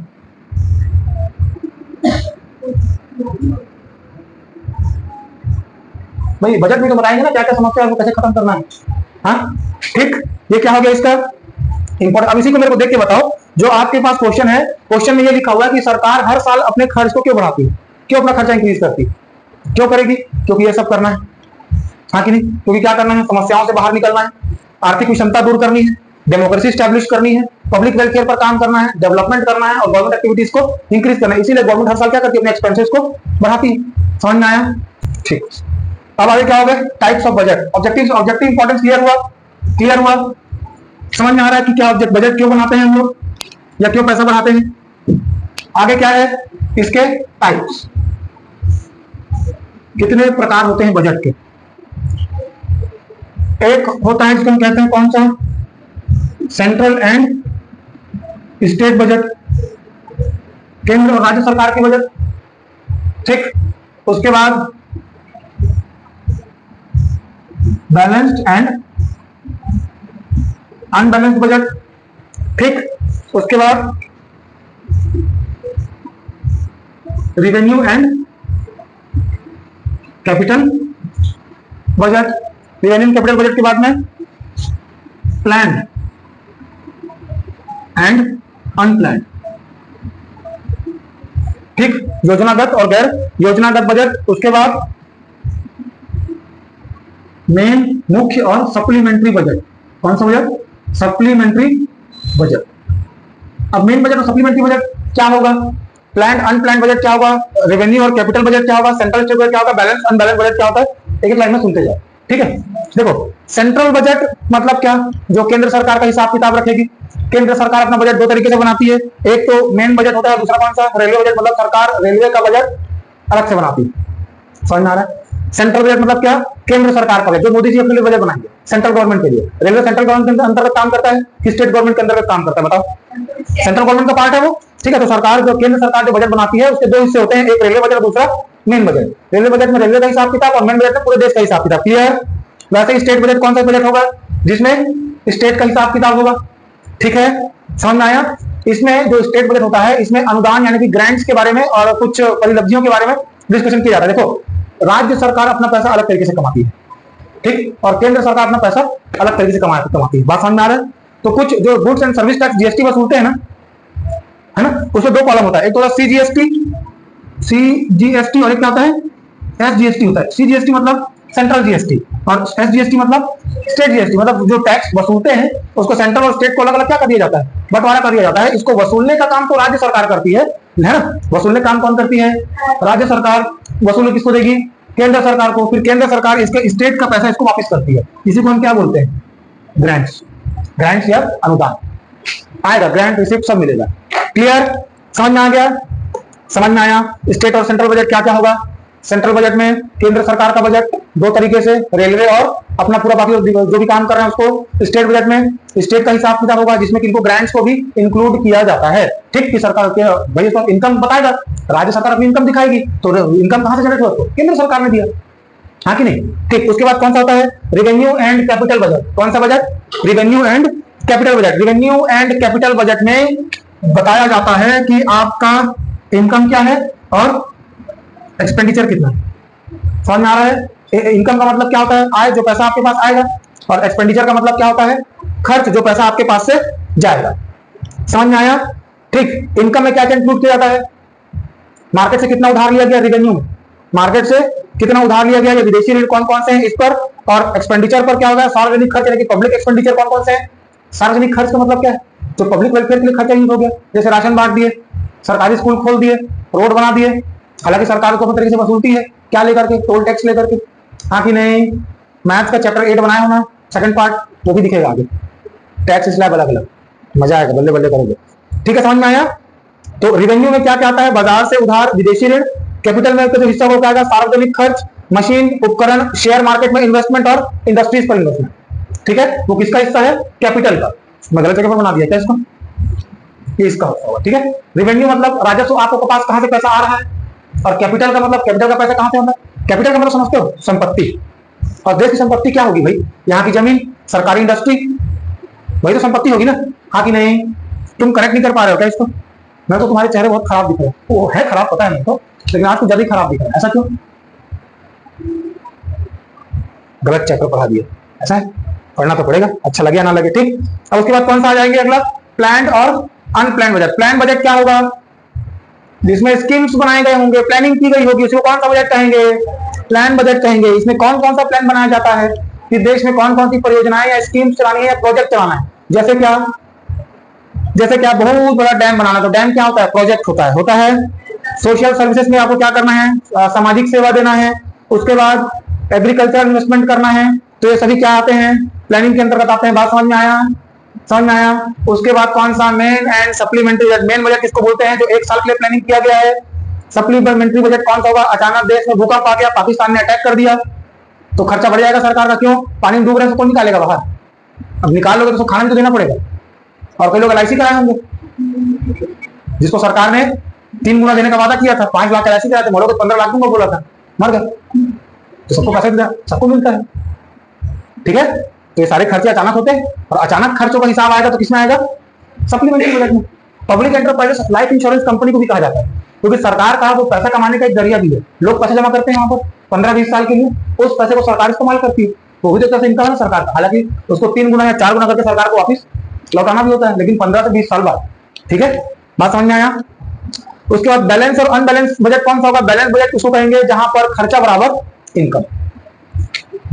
भाई बजट में तो बताएंगे ना क्या क्या समस्या है, कैसे खत्म करना है। हाँ ठीक, ये क्या हो गया इसका इंपॉर्टेंट। अब इसी को मेरे को देख के बताओ, जो आपके पास क्वेश्चन है, क्वेश्चन में ये लिखा हुआ है कि सरकार हर साल अपने खर्च को क्यों बढ़ाती है, क्यों अपना खर्चा इंक्रीज करती है, क्यों करेगी, क्योंकि ये सब करना है, हाँ कि नहीं, क्योंकि क्या करना है, समस्याओं से बाहर निकलना है, आर्थिक विषमता दूर करनी है, डेमोक्रेसी स्टैब्लिश करनी है, पब्लिक वेलफेयर पर काम करना है, डेवलपमेंट करना है और गवर्नमेंट एक्टिविटीज को इंक्रीज करना है। इसीलिए गवर्नमेंट हर साल क्या करती है, अपने एक्सपेंसेस को बढ़ाती है। समझ में आया, ठीक। अब आगे क्या हो गया, types of budget, objective. Objective importance clear हुआ, क्लियर हुआ, समझ में आ रहा है कि क्या बजट क्यों बनाते हैं हम लोग या क्यों पैसा बढ़ाते हैं। आगे क्या है, इसके टाइप्स, कितने प्रकार होते हैं बजट के। एक होता है जिसको हम कहते हैं कौन सा, सेंट्रल एंड स्टेट बजट, केंद्र और राज्य सरकार के बजट। ठीक, उसके बाद बैलेंस्ड एंड अनबैलेंस्ड बजट। ठीक, उसके बाद revenue and capital budget. Revenue capital budget के बाद में प्लान एंड अनप्लान। ठीक, योजनागत और गैर योजनागत बजट। उसके बाद मेन, मुख्य और सप्लीमेंट्री बजट। कौन सा बजट, सप्लीमेंट्री बजट। अब मेन बजट और सप्लीमेंट्री बजट क्या होगा, प्लान अनप्लान बजट क्या होगा, रेवेन्यू और कैपिटल बजट क्या होगा, सेंट्रल स्टेट बजट क्या होगा, बैलेंस अनबैलेंस बजट क्या होता है, एक एक लाइन में सुनते जाओ। ठीक है, देखो सेंट्रल बजट मतलब क्या, जो केंद्र सरकार का हिसाब किताब रखेगी। केंद्र सरकार अपना बजट दो तरीके से बनाती है, एक तो मेन बजट होता है, दूसरा कौन सा, रेलवे बजट, मतलब सरकार रेलवे का बजट अलग से बनाती है। समझ में आ रहा है, सेंट्रल बजट मतलब क्या, केंद्र सरकार का बजट, जो मोदी जी अपने लिए बजट बनाएंगे सेंट्रल गवर्नमेंट के लिए। रेलवे सेंट्रल गवर्नमेंट के अंतर्गत काम करता है कि स्टेट गवर्नमेंट के अंतर्गत काम करता है, बताओ, सेंट्रल गवर्नमेंट का पार्ट है वो। ठीक है, तो सरकार जो केंद्र सरकार जो बजट बनाती है उसके दो हिस्से होते हैं, एक रेलवे बजट और दूसरा मेन बजट। रेलवे बजट में रेलवे का हिसाब किताब और मेन बजट में पूरे देश का हिसाब किताब। क्लियर। वैसे स्टेट बजट कौन सा बजट होगा, जिसमें स्टेट का हिसाब किताब होगा। ठीक है, समझ में आया? इसमें जो स्टेट बजट होता है इसमें अनुदान यानी कि ग्रांट्स के बारे में और कुछ परिलब्धियों के बारे में डिस्कशन किया जाता है। देखो, राज्य सरकार अपना पैसा अलग तरीके से कमाती है, ठीक, और केंद्र सरकार अपना पैसा अलग तरीके से कमाती है। बात समझ में आ रहा है? तो कुछ जो goods and service tax GST वसूलते हैं ना, है ना, उसमें दो कॉलम होता है, एक तो सीजीएसटी और एक क्या होता है, एसजीएसटी होता है। सीजीएसटी मतलब सेंट्रल जीएसटी और एसजीएसटी मतलब स्टेट जीएसटी। मतलब जो टैक्स वसूलते हैं उसको सेंट्रल और स्टेट को अलग अलग क्या कर दिया जाता है, बंटवारा कर दिया जाता है। इसको वसूलने का काम तो राज्य सरकार करती है ना, वसूलने का काम कौन करती है, राज्य सरकार। वसूली किसको देगी, केंद्र सरकार को। फिर केंद्र सरकार इसके स्टेट का पैसा इसको वापस करती है। इसी को हम क्या बोलते हैं, ग्रांट्स। ग्रांट्स या अनुदान आएगा, ग्रांट रिसिप्ट सब मिलेगा। क्लियर? समझ में आ गया? समझ में आया? स्टेट और सेंट्रल बजट क्या क्या होगा? सेंट्रल बजट में केंद्र सरकार का बजट दो तरीके से, रेलवे और अपना पूरा बाकी जो भी काम कर रहे हैं उसको। स्टेट बजट में स्टेट का हिसाब किताब होगा जिसमें किनको ग्रांट्स को भी इंक्लूड किया जाता है, ठीक, कि सरकार के भाई तो इनकम बताएगा, राज्य सरकार अपनी इनकम दिखाएगी, तो इनकम कहां से जनरेट हुआ, केंद्र सरकार ने दिया, हाँ कि नहीं? ठीक। उसके बाद कौन सा होता है, रेवेन्यू एंड कैपिटल बजट। कौन सा budget, revenue and capital budget. Revenue and capital budget में बताया जाता है कि आपका इनकम क्या है और एक्सपेंडिचर कितना। समझ में आ रहा है? इनकम का मतलब क्या होता है, आय, जो पैसा आपके पास आएगा, और एक्सपेंडिचर का मतलब क्या होता है, खर्च, जो पैसा आपके पास से जाएगा। समझ में आया? ठीक। इनकम में क्या क्या इंक्लूड किया जाता है, मार्केट से कितना उधार लिया गया, रेवेन्यू, मार्केट से कितना उधार लिया गया, या विदेशी ऋण कौन कौन से हैं इस पर, और एक्सपेंडिचर पर क्या होगा, सार्वजनिक खर्च यानी कि पब्लिक एक्सपेंडिचर कौन कौन से हैं। सार्वजनिक खर्च का मतलब क्या है, जो पब्लिक वेलफेयर के लिए खर्चा यूज हो गया, जैसे राशन बांट दिए, सरकारी स्कूल खोल दिए, रोड बना दिए। हालांकि सरकार को अपने तरीके से वसूलती है, क्या लेकर के, टोल टैक्स लेकर के, हाँ कि नहीं? मैथ्स का चैप्टर 8 बनाया होना, सेकंड पार्ट, वो भी दिखेगा आगे, टैक्स स्लैब अलग अलग, मजा आएगा, बल्ले बल्ले करोगे। ठीक है, समझ में आया? तो रेवेन्यू में क्या क्या आता है, बाजार से उधार, विदेशी ऋण। कैपिटल में जो हिस्सा होता है सार्वजनिक खर्च, मशीन, उपकरण, शेयर मार्केट में इन्वेस्टमेंट और इंडस्ट्रीज पर इन्वेस्टमेंट। ठीक है, वो किसका हिस्सा है, कैपिटल का। मैं गलत जगह पर बना दिया क्या इसको, ये इसका होता होगा। ठीक है, रेवेन्यू मतलब राजस्व आपके पास कहां से पैसा आ रहा है, और कैपिटल का मतलब कैपिटल का पैसा कहां से आता है। कैपिटल का मतलब समझते हो, संपत्ति। और देश की संपत्ति क्या होगी भाई, यहाँ की जमीन, सरकारी इंडस्ट्री, वही तो संपत्ति होगी ना, हाँ कि नहीं? तुम करेक्ट नहीं कर पा रहे हो क्या इसको? मैं तो तुम्हारे चेहरे बहुत खराब दिख रहे हैं, वो है खराब पता है मेरे को, लेकिन आज तो ज्यादा ही खराब दिख रहा है। ऐसा क्यों, गलत चैप्टर पढ़ा दिया, ऐसा है? पढ़ना तो पड़ेगा, अच्छा लगे ना लगे। ठीक। अब उसके बाद कौन सा आ जाएंगे, अगला प्लान्ड और अनप्लान्ड बजट। प्लान बजट क्या होगा, जिसमें स्कीम्स बनाए गए होंगे, प्लानिंग की गई होगी, उसको कौन सा बजट कहेंगे, प्लान बजट कहेंगे। इसमें कौन कौन सा प्लान बनाया जाता है कि देश में कौन कौन सी परियोजनाएं या स्कीम्स चलानी है या प्रोजेक्ट चलाना है। जैसे क्या बहुत बड़ा डैम बनाना, तो डैम क्या होता है, प्रोजेक्ट होता है। सोशल सर्विसेज में आपको क्या करना है, सामाजिक सेवा देना है। उसके बाद एग्रीकल्चर इन्वेस्टमेंट करना है, तो ये सभी क्या आते हैं, प्लानिंग के अंतर्गत आते हैं। बात समझ में आया? समझ में आया? उसके बाद कौन सा, main and supplementary budget. Main budget किसको बोलते हैं, जो एक साल के लिए प्लानिंग किया गया है। सप्लीमेंट्री बजट कौन सा होगा, अचानक देश में भूकंप आ गया, पाकिस्तान ने अटैक कर दिया, तो खर्चा बढ़ जाएगा सरकार का। क्यों, पानी में डूब रहे हैं तो कौन निकालेगा बाहर, अब निकाल लोगे तो खाना भी तो देना पड़ेगा। और कई लोग एलआईसी कराए होंगे, जिसको सरकार ने 3 गुना देने का वादा किया था, 5 लाख एलआईसी कराए थे, मरोगे 15 लाख दूंगा बोला था, मर गए। तो सबको पैसे सबको मिलता है। ठीक है, तो ये सारे खर्चे अचानक होते हैं, और अचानक खर्चों का हिसाब आएगा तो किसमें आएगा, सप्लीमेंट्री बजट में। Public enterprises life insurance company को भी कहा जाता है, क्योंकि सरकार का वो पैसा कमाने का एक जरिया भी है। लोग पैसा जमा करते हैं वहां पर 15-20 साल के लिए, उस पैसे को सरकार इस्तेमाल करती है, वो भी तो पैसा इनकम है सरकार का। हालांकि उसको 3 गुना या 4 गुना करके सरकार को वापिस लौटाना भी होता है, लेकिन 15 से 20 साल बाद। ठीक है, बात समझ में आया? उसके बाद बैलेंस और अनबैलेंस बजट कौन सा होगा। बैलेंस बजट उसको कहेंगे जहां पर खर्चा बराबर इनकम।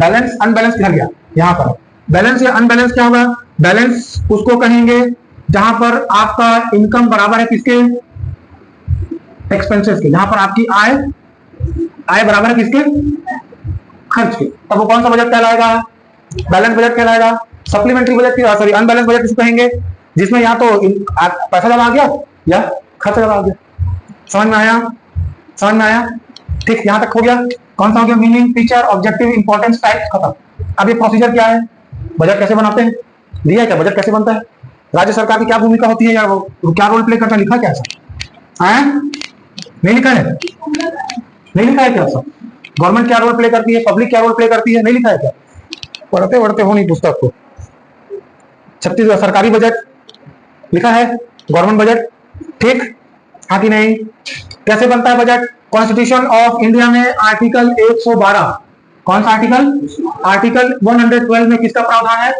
बैलेंस अनबैलेंस किया गया यहाँ पर, बैलेंस या अनबैलेंस क्या होगा, बैलेंस उसको कहेंगे जहां पर आपका इनकम बराबर है किसके, एक्सपेंसेस के। जहां पर आपकी आय बराबर है किसके, खर्च के, तब वो कौन सा बजट कहलाएगा, बैलेंस बजट कहलाएगा। Supplementary budget sorry unbalance budget किसको कहेंगे, जिसमें या तो पैसा जमा आ गया या खर्च जमा आ गया। समझ में आया? समझ में आया? ठीक, यहां तक हो गया। कौन सा हो गया, meaning, feature, objective, importance, type, खत्म। अब ये प्रोसीजर क्या है, बजट कैसे बनाते हैं, दिया है क्या, बजट कैसे बनता है, राज्य सरकार की क्या भूमिका होती है, या वो क्या रोल प्ले करता है, लिखा क्या ऐसा, नहीं लिखा है, नहीं लिखा है क्या ऐसा, गवर्नमेंट क्या रोल प्ले करती है, पब्लिक क्या रोल प्ले करती है, नहीं लिखा है क्या, पढ़ते हो नहीं पुस्तक को। छत्तीसगढ़ सरकारी बजट लिखा है गवर्नमेंट बजट, ठीक, हाँ कि नहीं? कैसे बनता है बजट? कॉन्स्टिट्यूशन ऑफ इंडिया में आर्टिकल 112, कौन सा आर्टिकल? आर्टिकल 112 में किसका प्रावधान है?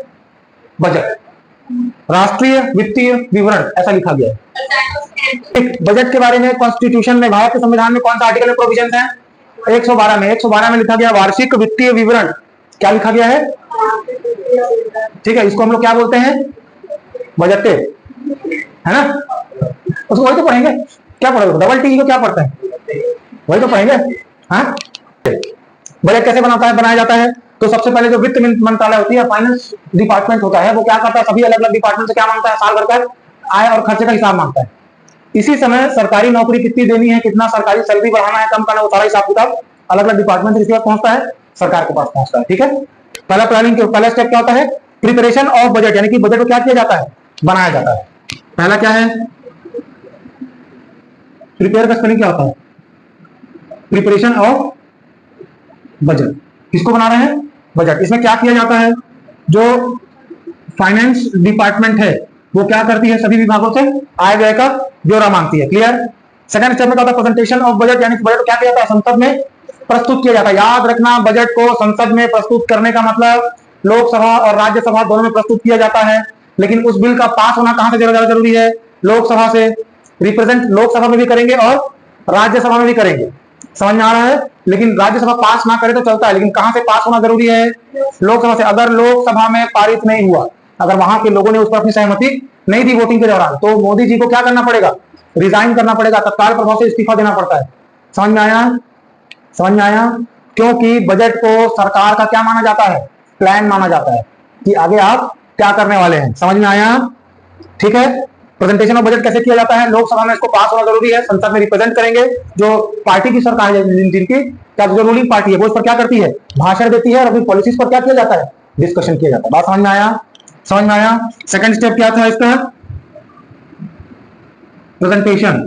बजट, राष्ट्रीय वित्तीय विवरण, ऐसा लिखा गया है। बजट के बारे में कॉन्स्टिट्यूशन में, भारत के संविधान में कौन सा आर्टिकल में प्रोविजन है? 112 में। 112 में लिखा गया वार्षिक वित्तीय विवरण। क्या लिखा गया है? ठीक है, इसको हम लोग क्या बोलते हैं? बजट, है ना? उसको वही तो पढ़ेंगे। क्या पढ़ोगे? डबल टी को क्या पढ़ता है? वही तो पढ़ेंगे। हाँ, बजट कैसे बनाया जाता है? तो सबसे पहले जो वित्त मंत्रालय होती है, फाइनेंस डिपार्टमेंट होता है, वो क्या करता है? सभी अलग अलग डिपार्टमेंट से क्या मांगता है? साल भर का आय और खर्चे का हिसाब मांगता है। इसी समय सरकारी नौकरी कितनी देनी है, कितना सरकारी सैलरी बढ़ाना है, कम करना, वो सारा हिसाब किताब अलग अलग डिपार्टमेंट से किसी पहुंचता है? सरकार के पास पहुंचता है। ठीक है, पहला स्टेप क्या होता है? प्रिपरेशन ऑफ बजट, यानी कि बजट को क्या किया जाता है? बनाया जाता है। पहला क्या है? प्रिपेयर का स्पेलिंग क्या होता है? Preparation of budget. किसको बना रहे हैं? बजट। इसमें क्या किया जाता है? जो फाइनेंस डिपार्टमेंट है वो क्या करती है? सभी विभागों से आय व्यय का ब्यौरा मांगती है। क्लियर? सेकंड स्टेप में क्या होता है? प्रेजेंटेशन ऑफ बजट, यानी बजट को क्या किया जाता है? संसद में प्रस्तुत किया जाता है। याद रखना, बजट को संसद में प्रस्तुत करने का मतलब लोकसभा और राज्यसभा दोनों में प्रस्तुत किया जाता है। लेकिन उस बिल का पास होना कहां से ज्यादा जरूरी है? लोकसभा से। रिप्रेजेंट लोकसभा में भी करेंगे और राज्यसभा में भी करेंगे। समझ में आ रहा है? लेकिन राज्यसभा पास ना करे तो चलता है, लेकिन कहां से पास होना जरूरी है? लोकसभा से। अगर लोकसभा में पारित नहीं हुआ, अगर वहां के लोगों ने उस पर अपनी सहमति नहीं दी वोटिंग के दौरान, तो मोदी जी को क्या करना पड़ेगा? रिजाइन करना पड़ेगा, तत्काल प्रभाव से इस्तीफा देना पड़ता है। समझ में आया? समझ में आया? क्योंकि बजट को सरकार का क्या माना जाता है? प्लान माना जाता है कि आगे आप क्या करने वाले हैं। समझ में आया? ठीक है। प्रेजेंटेशन ऑफ बजट कैसे किया जाता है? लोकसभा में इसको पास होना जरूरी है, संसद में रिप्रेजेंट करेंगे। जो पार्टी की सरकार है, जिनकी क्या जो रूलिंग पार्टी है, वो इस पर क्या करती है? भाषण देती है और अपनी पॉलिसीज पर क्या किया जाता है? डिस्कशन किया जाता है। बात समझ में आया? समझ में आया? सेकंड स्टेप क्या था इसका? प्रेजेंटेशन।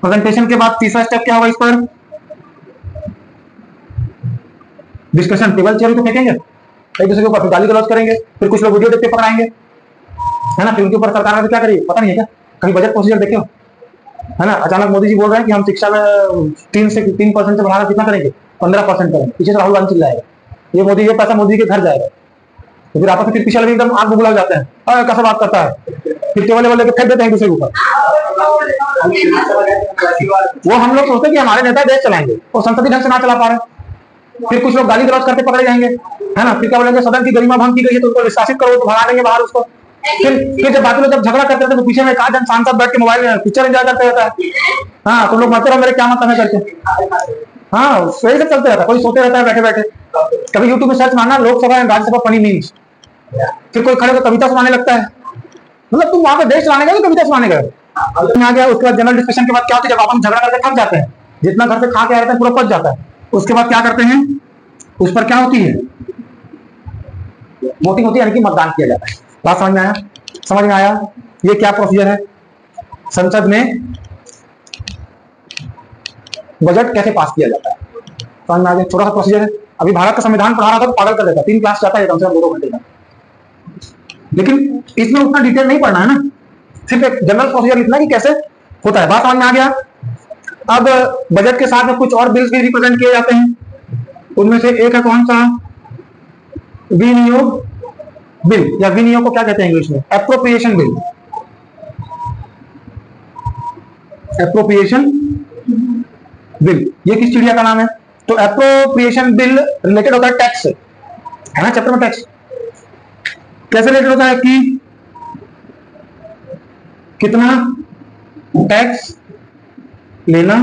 प्रेजेंटेशन के बाद तीसरा स्टेप क्या होगा इस पर? डिस्कशन। टेबल चेयर तो फेंकेंगे एक दूसरे के ऊपर, गाली गलौज करेंगे, फिर कुछ लोग वीडियो देखते पकड़ाएंगे, है ना? फिर उनके ऊपर सरकार क्या करेगी? पता नहीं है क्या? कभी बजट प्रोसीजर देखे हो? है ना? अचानक मोदी जी बोल रहे हैं कि हम शिक्षा में 3% से बढ़ाना कितना करेंगे? 15% करेंगे। पीछे से राहुल गांधी चिल्ला जाएगा, ये मोदी, ये पैसा मोदी के घर जाएगा। तो फिर आपस में फिर पीछे एकदम आग बुगला जाते हैं, अरे कैसा बात करता है, फिर टेबल लेवल लेके फेंक देते हैं दूसरे के ऊपर। वो हम लोग सोचते हैं कि हमारे नेता देश चलाएंगे और संसदीय ढंग से ना चला पा रहे, फिर कुछ लोग गाली गलौज करके पकड़े जाएंगे, है ना? फिर क्या बोलेंगे? सदन की गरिमा भंग की गई है तो उसको निष्कासित करो, तो भगा देंगे बाहर उसको। फिर जब बाकी लोग जब झगड़ा करते थे तो पीछे में एक आध सांसद बैठ के मोबाइल में पिक्चर एंजॉय करते रहता है। हाँ, तुम लोग मरते रहो, मेरे क्या मतलब है करके। हाँ, सही से चलते रहता है, कोई सोते रहता है बैठे बैठे। कभी यूट्यूब में सर्च मारना Lok Sabha and Rajya Sabha funny memes, फिर कोई खड़े होकर कविता सुनाने लगता है। मतलब तुम वहां पे देश चलाने गए, कविता सुनाने गए? आ गया। उसके बाद जनरल डिस्कशन के बाद क्या होता है? जब आप झगड़ा करके थक जाते हैं, जितना घर से खा के आ रहे हैं पूरा पच जाता है, उसके बाद क्या करते हैं? उस पर क्या होती है? वोटिंग होती है, यानी कि मतदान किया जाता है। बात समझ में आया? समझ में आया? ये क्या प्रोसीजर है? संसद में बजट कैसे पास किया जाता है, समझ में आ गया? छोटा सा प्रोसीजर है। अभी भारत का संविधान पढ़ा रहा था तो पागल कर देता, 3 क्लास जाता है कम से कम 2 घंटे का। लेकिन इसमें उतना डिटेल नहीं पढ़ना है ना, सिर्फ एक जनरल प्रोसीजर लिखना कि कैसे होता है। बात समझ में आ गया? अब बजट के साथ में कुछ और बिल्स भी रिप्रेजेंट किए जाते हैं। उनमें से एक है कौन सा? विनियोग बिल, या विनियोग को क्या कहते हैं इंग्लिश में? Appropriation bill. एप्रोप्रिएशन बिल, ये किस चिड़िया का नाम है? तो एप्रोप्रिएशन बिल रिलेटेड होता है टैक्स से, है ना? चैप्टर में टैक्स कैसे रिलेटेड होता है कि कितना टैक्स लेना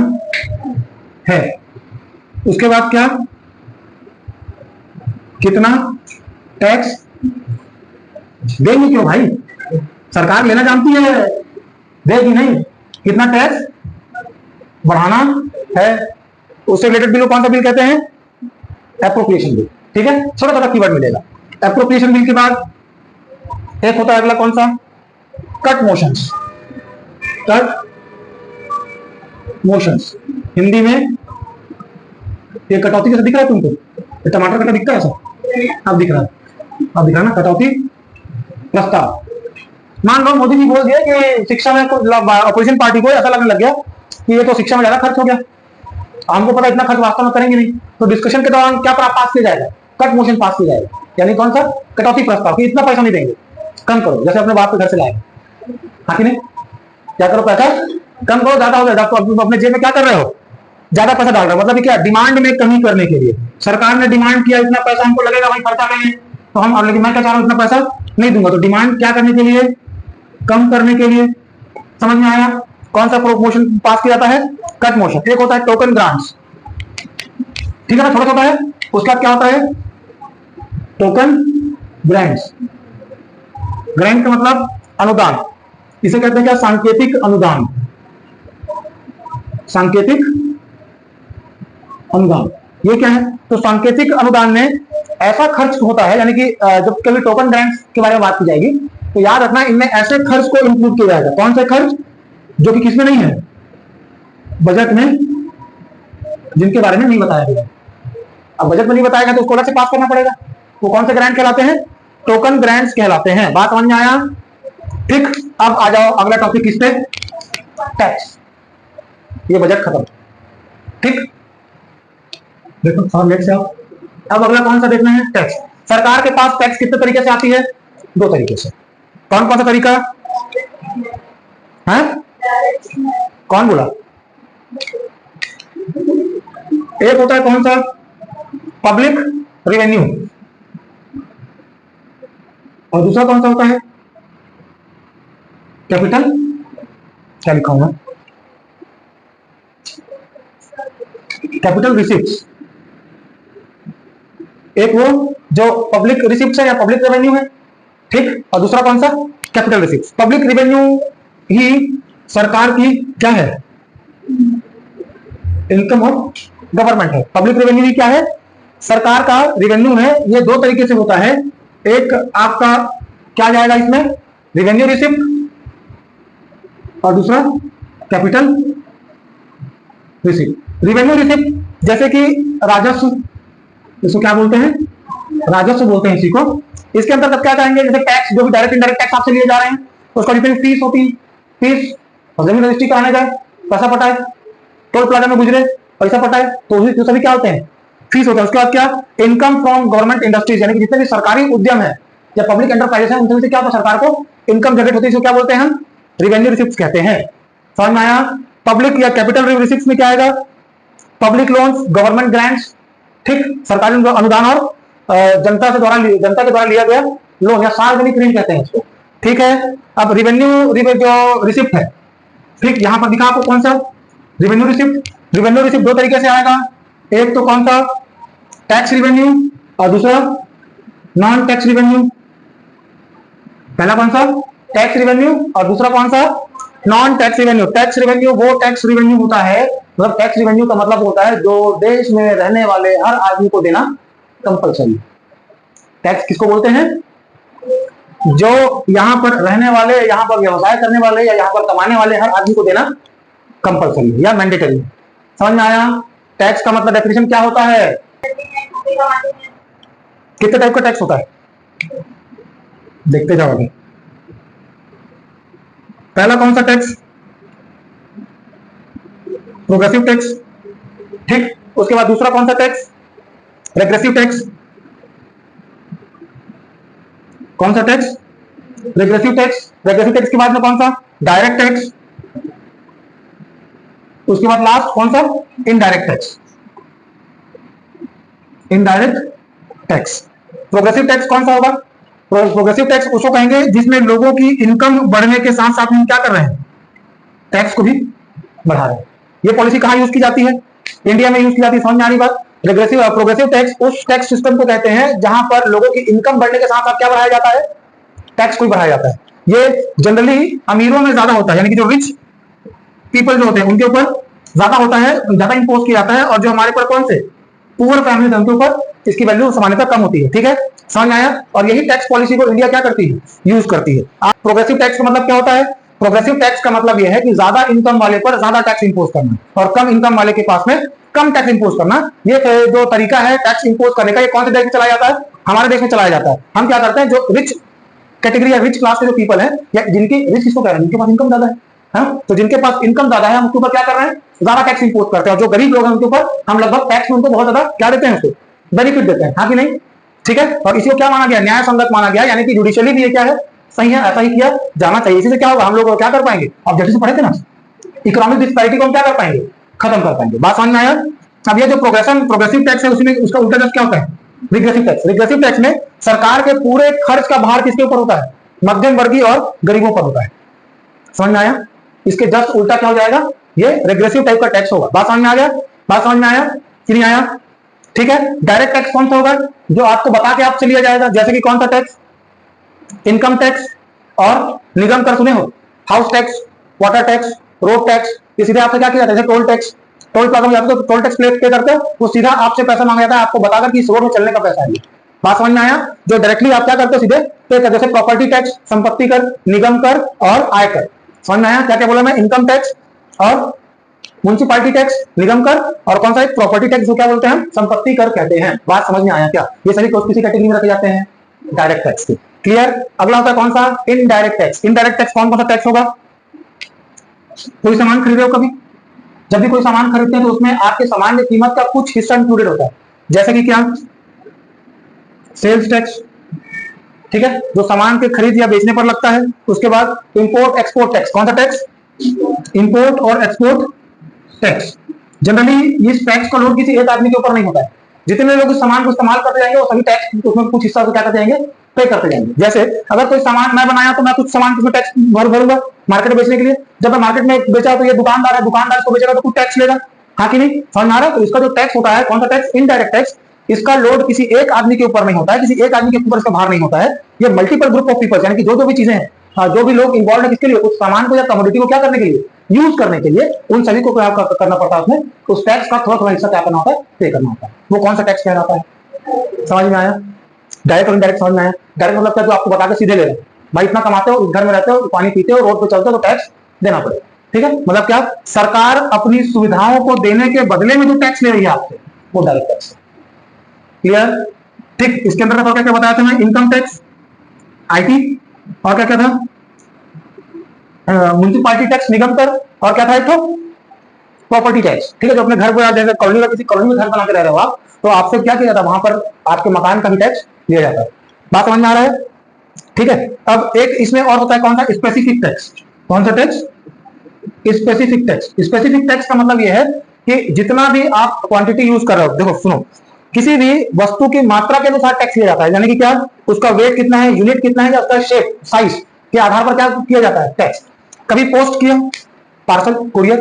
है, उसके बाद क्या, कितना टैक्स देंगे। क्यों भाई, सरकार लेना जानती है, देगी नहीं, कितना टैक्स बढ़ाना है। उससे रिलेटेड बिल को कौन सा बिल कहते हैं? Appropriation bill. ठीक है, छोटा छोटा कीवर्ड मिलेगा। एप्रोप्रिएशन बिल के बाद एक होता है अगला कौन सा? Cut motions. Cut motions Hindi में ये कटौती कैसे दिख रहा है तुमको? ये टमाटर कटा दिखता है ऐसा? अब दिख रहा है, अब दिख रहा है ना? कटौती प्रस्ताव, मान लो मोदी जी बोल दिया कि शिक्षा में अपोजिशन पार्टी को ऐसा लगने लग गया कि ये तो शिक्षा में ज्यादा खर्च हो गया, हमको पता इतना खर्च वास्तव में करेंगे नहीं, तो डिस्कशन के दौरान क्या पास किया जाएगा, कट मोशन पास किया जाएगा, यानी कौन सा, कटौती प्रस्ताव कि इतना पैसा नहीं देंगे, कम करो, जैसे अपने बाप के घर से लाए, हाँ कि नहीं, क्या करो पैसा कम करो, ज्यादा हो जाएगा, तो अपने जेब में क्या कर रहे हो, ज्यादा पैसा डाल रहे हो, मतलब क्या डिमांड में कमी करने के लिए सरकार ने डिमांड किया इतना पैसा हमको लगेगा भाई खर्चा करेंगे, तो हम, लेकिन मैं क्या चाह रहा हूं इतना पैसा नहीं दूंगा, तो डिमांड क्या करने के लिए, कम करने के लिए। समझ में आया, कौन सा मोशन पास किया जाता है, कट मोशन। एक होता है टोकन ग्रांट्स, ठीक है ना, थोड़ा छोटा है, उसका क्या होता है, टोकन ग्रांट्स। ग्रांट का मतलब अनुदान, इसे कहते हैं क्या, सांकेतिक अनुदान, सांकेतिक अनुदान, ये क्या है, तो सांकेतिक अनुदान में ऐसा खर्च होता है, यानी कि जब कभी टोकन ग्रांट्स के बारे में बात की जाएगी तो याद रखना इनमें ऐसे खर्च को इंक्लूड किया जाएगा, कौन से खर्च, जो कि किसमें नहीं है, बजट में, जिनके बारे में नहीं बताया गया। अब बजट में नहीं बताया गया तो उसको अलग से पास करना पड़ेगा, वो कौन से ग्रांट कहलाते हैं, टोकन ग्रांट्स कहलाते हैं। बात समझ में आया, ठीक। अब आ जाओ अगला टॉपिक किस पे, टैक्स, ये बजट खत्म, ठीक, देखो और नेक्स्ट आओ। अब अगला कौन सा देखना है, टैक्स। सरकार के पास टैक्स कितने तरीके से आती है, दो तरीके से, कौन कौन सा तरीका है, कौन बोला, एक होता है कौन सा, पब्लिक रेवेन्यू, और दूसरा कौन सा होता है, कैपिटल, क्या लिखा हुआ, कैपिटल रिसिप्ट्स। एक वो जो पब्लिक रिसिप्ट्स है या पब्लिक रेवेन्यू है, ठीक, और दूसरा कौन सा, कैपिटल रिसिप्ट्स। पब्लिक रेवेन्यू ही सरकार की क्या है, इनकम ऑफ गवर्नमेंट है। पब्लिक रेवेन्यू ही क्या है, सरकार का रेवेन्यू है। ये दो तरीके से होता है, एक आपका क्या जाएगा इसमें, रेवेन्यू रिसिप्ट, और दूसरा कैपिटल रिसिप्ट। रेवेन्यू रिसिप्ट जैसे कि राजस्व, इसको क्या बोलते हैं, राजस्व बोलते हैं इसी को। इसके अंतर्गत क्या कहेंगे, जैसे टैक्स, जो भी डायरेक्ट इनडायरेक्ट टैक्स आपसे लिए जा रहे हैं, तो उसका जितनी फीस होती है, फीस, और जमीन रजिस्ट्री कराने जाए पैसा पटाए, टोल प्लाजा में गुजरे पैसा पटाए, तो सभी क्या होते हैं, फीस होता है। उसके बाद क्या, इनकम फ्रॉम गवर्नमेंट इंडस्ट्रीज, यानी कि जितने भी सरकारी उद्यम है या पब्लिक एंटरप्राइजेस है, उनसे क्या होता है, सरकार को इनकम जनरेट होती है, इसको क्या बोलते हैं हम, रेवेन्यू रिसिप्ट्स कहते हैं। समझ में आया। पब्लिक या कैपिटल रिसिप्ट्स में क्या आएगा, पब्लिक लोन्स, गवर्नमेंट ग्रांट्स, ठीक, सरकारी अनुदान और जनता के द्वारा लिया गया लोन या सार्वजनिक ऋण कहते हैं इसको, ठीक है। अब रेवेन्यू जो रिसिप्ट है, ठीक, यहां पर दिखा आपको कौन सा, रेवेन्यू रिसिप्ट। रेवेन्यू रिसिप्ट दो तरीके से आएगा, एक तो कौन सा, टैक्स रेवेन्यू, और दूसरा नॉन टैक्स रेवेन्यू। पहला कौन सा, टैक्स रेवेन्यू, और दूसरा कौन सा, non tax revenue. Tax revenue वो टैक्स रेवेन्यू होता है, मतलब टैक्स रेवेन्यू का मतलब होता है जो देश में रहने वाले हर आदमी को देना कंपलसरी। टैक्स किसको बोलते हैं, जो यहां पर रहने वाले, यहां पर व्यवसाय करने वाले या यहां पर कमाने वाले हर आदमी को देना कंपलसरी या मैंडेटरी। समझ में आया। टैक्स का मतलब डेफिनेशन क्या होता है, कितने टाइप का टैक्स होता है, देखते जाओगे। पहला कौन सा टैक्स, प्रोग्रेसिव टैक्स, ठीक। उसके बाद दूसरा कौन सा टैक्स, रेग्रेसिव टैक्स। कौन सा tax, regressive tax. Regressive tax के बाद में कौन सा, डायरेक्ट टैक्स। उसके बाद लास्ट कौन सा, indirect tax, indirect tax. Progressive tax कौन सा होगा, प्रोग्रेसिव टैक्स उसको कहेंगे जिसमें लोगों की इनकम बढ़ने के साथ साथ हम क्या कर रहे हैं, टैक्स को भी बढ़ा रहे हैं। ये पॉलिसी कहां यूज की जाती है, इंडिया में यूज की जाती है। समझ में आ रही बात। रेग्रेसिव प्रोग्रेसिव टैक्स उस टैक्स सिस्टम को कहते हैं जहां पर लोगों की इनकम बढ़ने के साथ साथ क्या बढ़ाया जाता है, टैक्स को बढ़ाया जाता है। ये जनरली अमीरों में ज्यादा होता है, यानी कि जो रिच पीपल जो होते हैं उनके ऊपर ज्यादा होता है, ज्यादा इंपोज किया जाता है, और जो हमारे पर कौन से पुअर फैमिली उनके ऊपर इसकी वैल्यू सामान्यतः कम होती है, ठीक है। समझ में आया। और यही टैक्स पॉलिसी को इंडिया क्या करती है, यूज करती है। प्रोग्रेसिव टैक्स का मतलब क्या होता है, प्रोग्रेसिव टैक्स का मतलब यह है कि ज्यादा इनकम वाले पर ज्यादा टैक्स इंपोज करना और कम इनकम वाले के पास में कम टैक्स इंपोज करना। ये जो तरीका है टैक्स इंपोज करने का, ये कौन से देश में चलाया जाता है, हमारे देश में चलाया जाता है। हम क्या करते हैं, जो रिच कैटेगरी या रिच क्लास के जो पीपल है, या जिनकी रिच किसको कह रहे हैं, जिनके पास इनकम ज्यादा है, हाँ? तो जिनके पास इनकम ज्यादा है हम उसके ऊपर क्या कर रहे हैं, ज्यादा टैक्स इंपोज करते हैं, और जो गरीब लोग हैं उनके ऊपर हम लगभग टैक्स में उनको बहुत ज्यादा क्या देते हैं, उसको बेनिफिट देते हैं, हाँ कि नहीं? ठीक है, और इसको क्या माना गया, न्याय संगत माना गया, यानी कि जुडिशियली भी ये क्या है, सही है, ऐसा ही किया जाना चाहिए। इसी से क्या होगा, हम लोग क्या कर पाएंगे, ऑब्जेक्टिव से पढ़े थे ना, इकोनॉमिक डिस्पैरिटी को हम क्या कर पाएंगे, खत्म कर पाएंगे। बात समझ में आया? अब ये जो प्रोग्रेसिव टैक्स है उसमें उसका उल्टा टैक्स क्या होता है, रिग्रेसिव टैक्स। रिग्रेसिव टैक्स में सरकार के पूरे खर्च का भार किसके ऊपर होता है, मध्यम वर्गीय और गरीबों पर होता है। समझ में आया? इसके जस्ट उल्टा क्या हो जाएगा, ये रिग्रेसिव टाइप का टैक्स होगा। बात समझ में आ गया? बात समझ में आया कि नहीं आया? ठीक है, डायरेक्ट टैक्स कौन सा होगा, जो आपको बता के आपसे लिया जाएगा, जैसे कि कौन सा टैक्स, इनकम टैक्स और निगम कर, सुने हो, house tax, water tax, road tax, ये सीधे आपसे क्या किया जाता है, जैसे टोल टैक्स, टोल प्लाजा में जाते हो तो टोल टैक्स पे करते हो, वो सीधा आपसे पैसा मांगा जाता है, आपको बताकर कि इस रोड में चलने का पैसा है। बात समझ में आया? जो डायरेक्टली आप क्या करते हो, सीधे पे करते हो, जैसे प्रॉपर्टी टैक्स, संपत्ति कर, निगम कर और आयकर। समझ में आया क्या क्या बोला मैं, इनकम टैक्स और म्युनिसिपैलिटी टैक्स, निगम कर, और कौन सा एक प्रॉपर्टी टैक्स, जो क्या बोलते हैं, संपत्ति कर कहते हैं। बात समझ में आया क्या? ये सभी किसी कैटेगरी में रखे जाते हैं, डायरेक्ट टैक्स के। क्लियर? अगला होता है कौन सा, इनडायरेक्ट टैक्स। इनडायरेक्ट टैक्स कौन सा टैक्स होगा, कोई सामान खरीदे हो कभी, जब भी कोई सामान खरीदते हैं तो उसमें आपके सामान की कीमत का कुछ हिस्सा इंक्लूडेड होता है, जैसे कि क्या, सेल्स टैक्स, ठीक है, जो सामान के खरीद या बेचने पर लगता है। उसके बाद इंपोर्ट एक्सपोर्ट टैक्स, कौन सा टैक्स, इंपोर्ट और एक्सपोर्ट टैक्स। जनरली इस टैक्स का लोड किसी एक आदमी के ऊपर नहीं होता है, जितने लोग उस सामान को इस्तेमाल करते जाएंगे वो सभी टैक्स उसमें कुछ हिस्सा क्या करते जाएंगे, पे करते जाएंगे। जैसे अगर कोई सामान मैं बनाया तो मैं कुछ सामान उसमें टैक्स भरूंगा मार्केट में बेचने के लिए, जब मैं मार्केट में बेचा तो ये दुकानदार है, दुकानदार इसको बेचेगा तो कुछ टैक्स लेगा, हाँ कि नहीं? समझ में आ रहा है? तो इसका जो टैक्स होता है, कौन सा टैक्स, इनडायरेक्ट टैक्स, इसका लोड किसी एक आदमी के ऊपर नहीं होता है, किसी एक आदमी के ऊपर इसका भार नहीं होता है, ये मल्टीपल ग्रुप ऑफ पीपल, यानी कि जो भी चीजें हैं, जो भी लोग इन्वॉल्व है, किसके लिए, उस सामान को या कमोडिटी को क्या करने के लिए, यूज करने के लिए, उन सभी को क्या करना पड़ता है, उसमें उस टैक्स का थोड़ा थोड़ा हिस्सा क्या करना होता है, पे करना होता है। वो कौन सा टैक्स कहलाता है, समझ में आया? डायरेक्ट और इनडायरेक्ट समझ में आया? डायरेक्ट मतलब क्या, जो आपको बता के सीधे ले रहे हैं, भाई इतना कमाते हो, घर में रहते हो, पानी पीते हो, रोड पे चलते हो तो टैक्स देना पड़ेगा, ठीक है? मतलब क्या, सरकार अपनी सुविधाओं को देने के बदले में जो टैक्स ले रही है आपसे, वो डायरेक्ट टैक्स। क्लियर? ठीक, इसके अंदर क्या क्या बताया था मैं, इनकम टैक्स, आईटी, और क्या क्या था, म्युनिसिपैलिटी टैक्स, निगम कर, और क्या था एक तो प्रॉपर्टी टैक्स, ठीक है, जो अपने घर पर जैसे कॉलोनी का किसी कॉलोनी में घर बना के रह रहे हो आप, तो आपसे क्या किया जाता है, वहां पर आपके मकान का भी टैक्स लिया जाता है। बात समझ में आ रहा है? ठीक है, अब एक इसमें और होता है कौन सा, स्पेसिफिक टैक्स। कौन सा tax, specific tax. Specific tax का मतलब यह है कि जितना भी आप क्वांटिटी यूज कर रहे हो, देखो सुनो, किसी भी वस्तु की मात्रा के अनुसार टैक्स लिया जाता है, यानी कि क्या, उसका वेट कितना है, यूनिट कितना है, या उसका शेप, साइज के आधार पर क्या किया जाता है, टैक्स। कभी पोस्ट किया, पार्सल कुरियर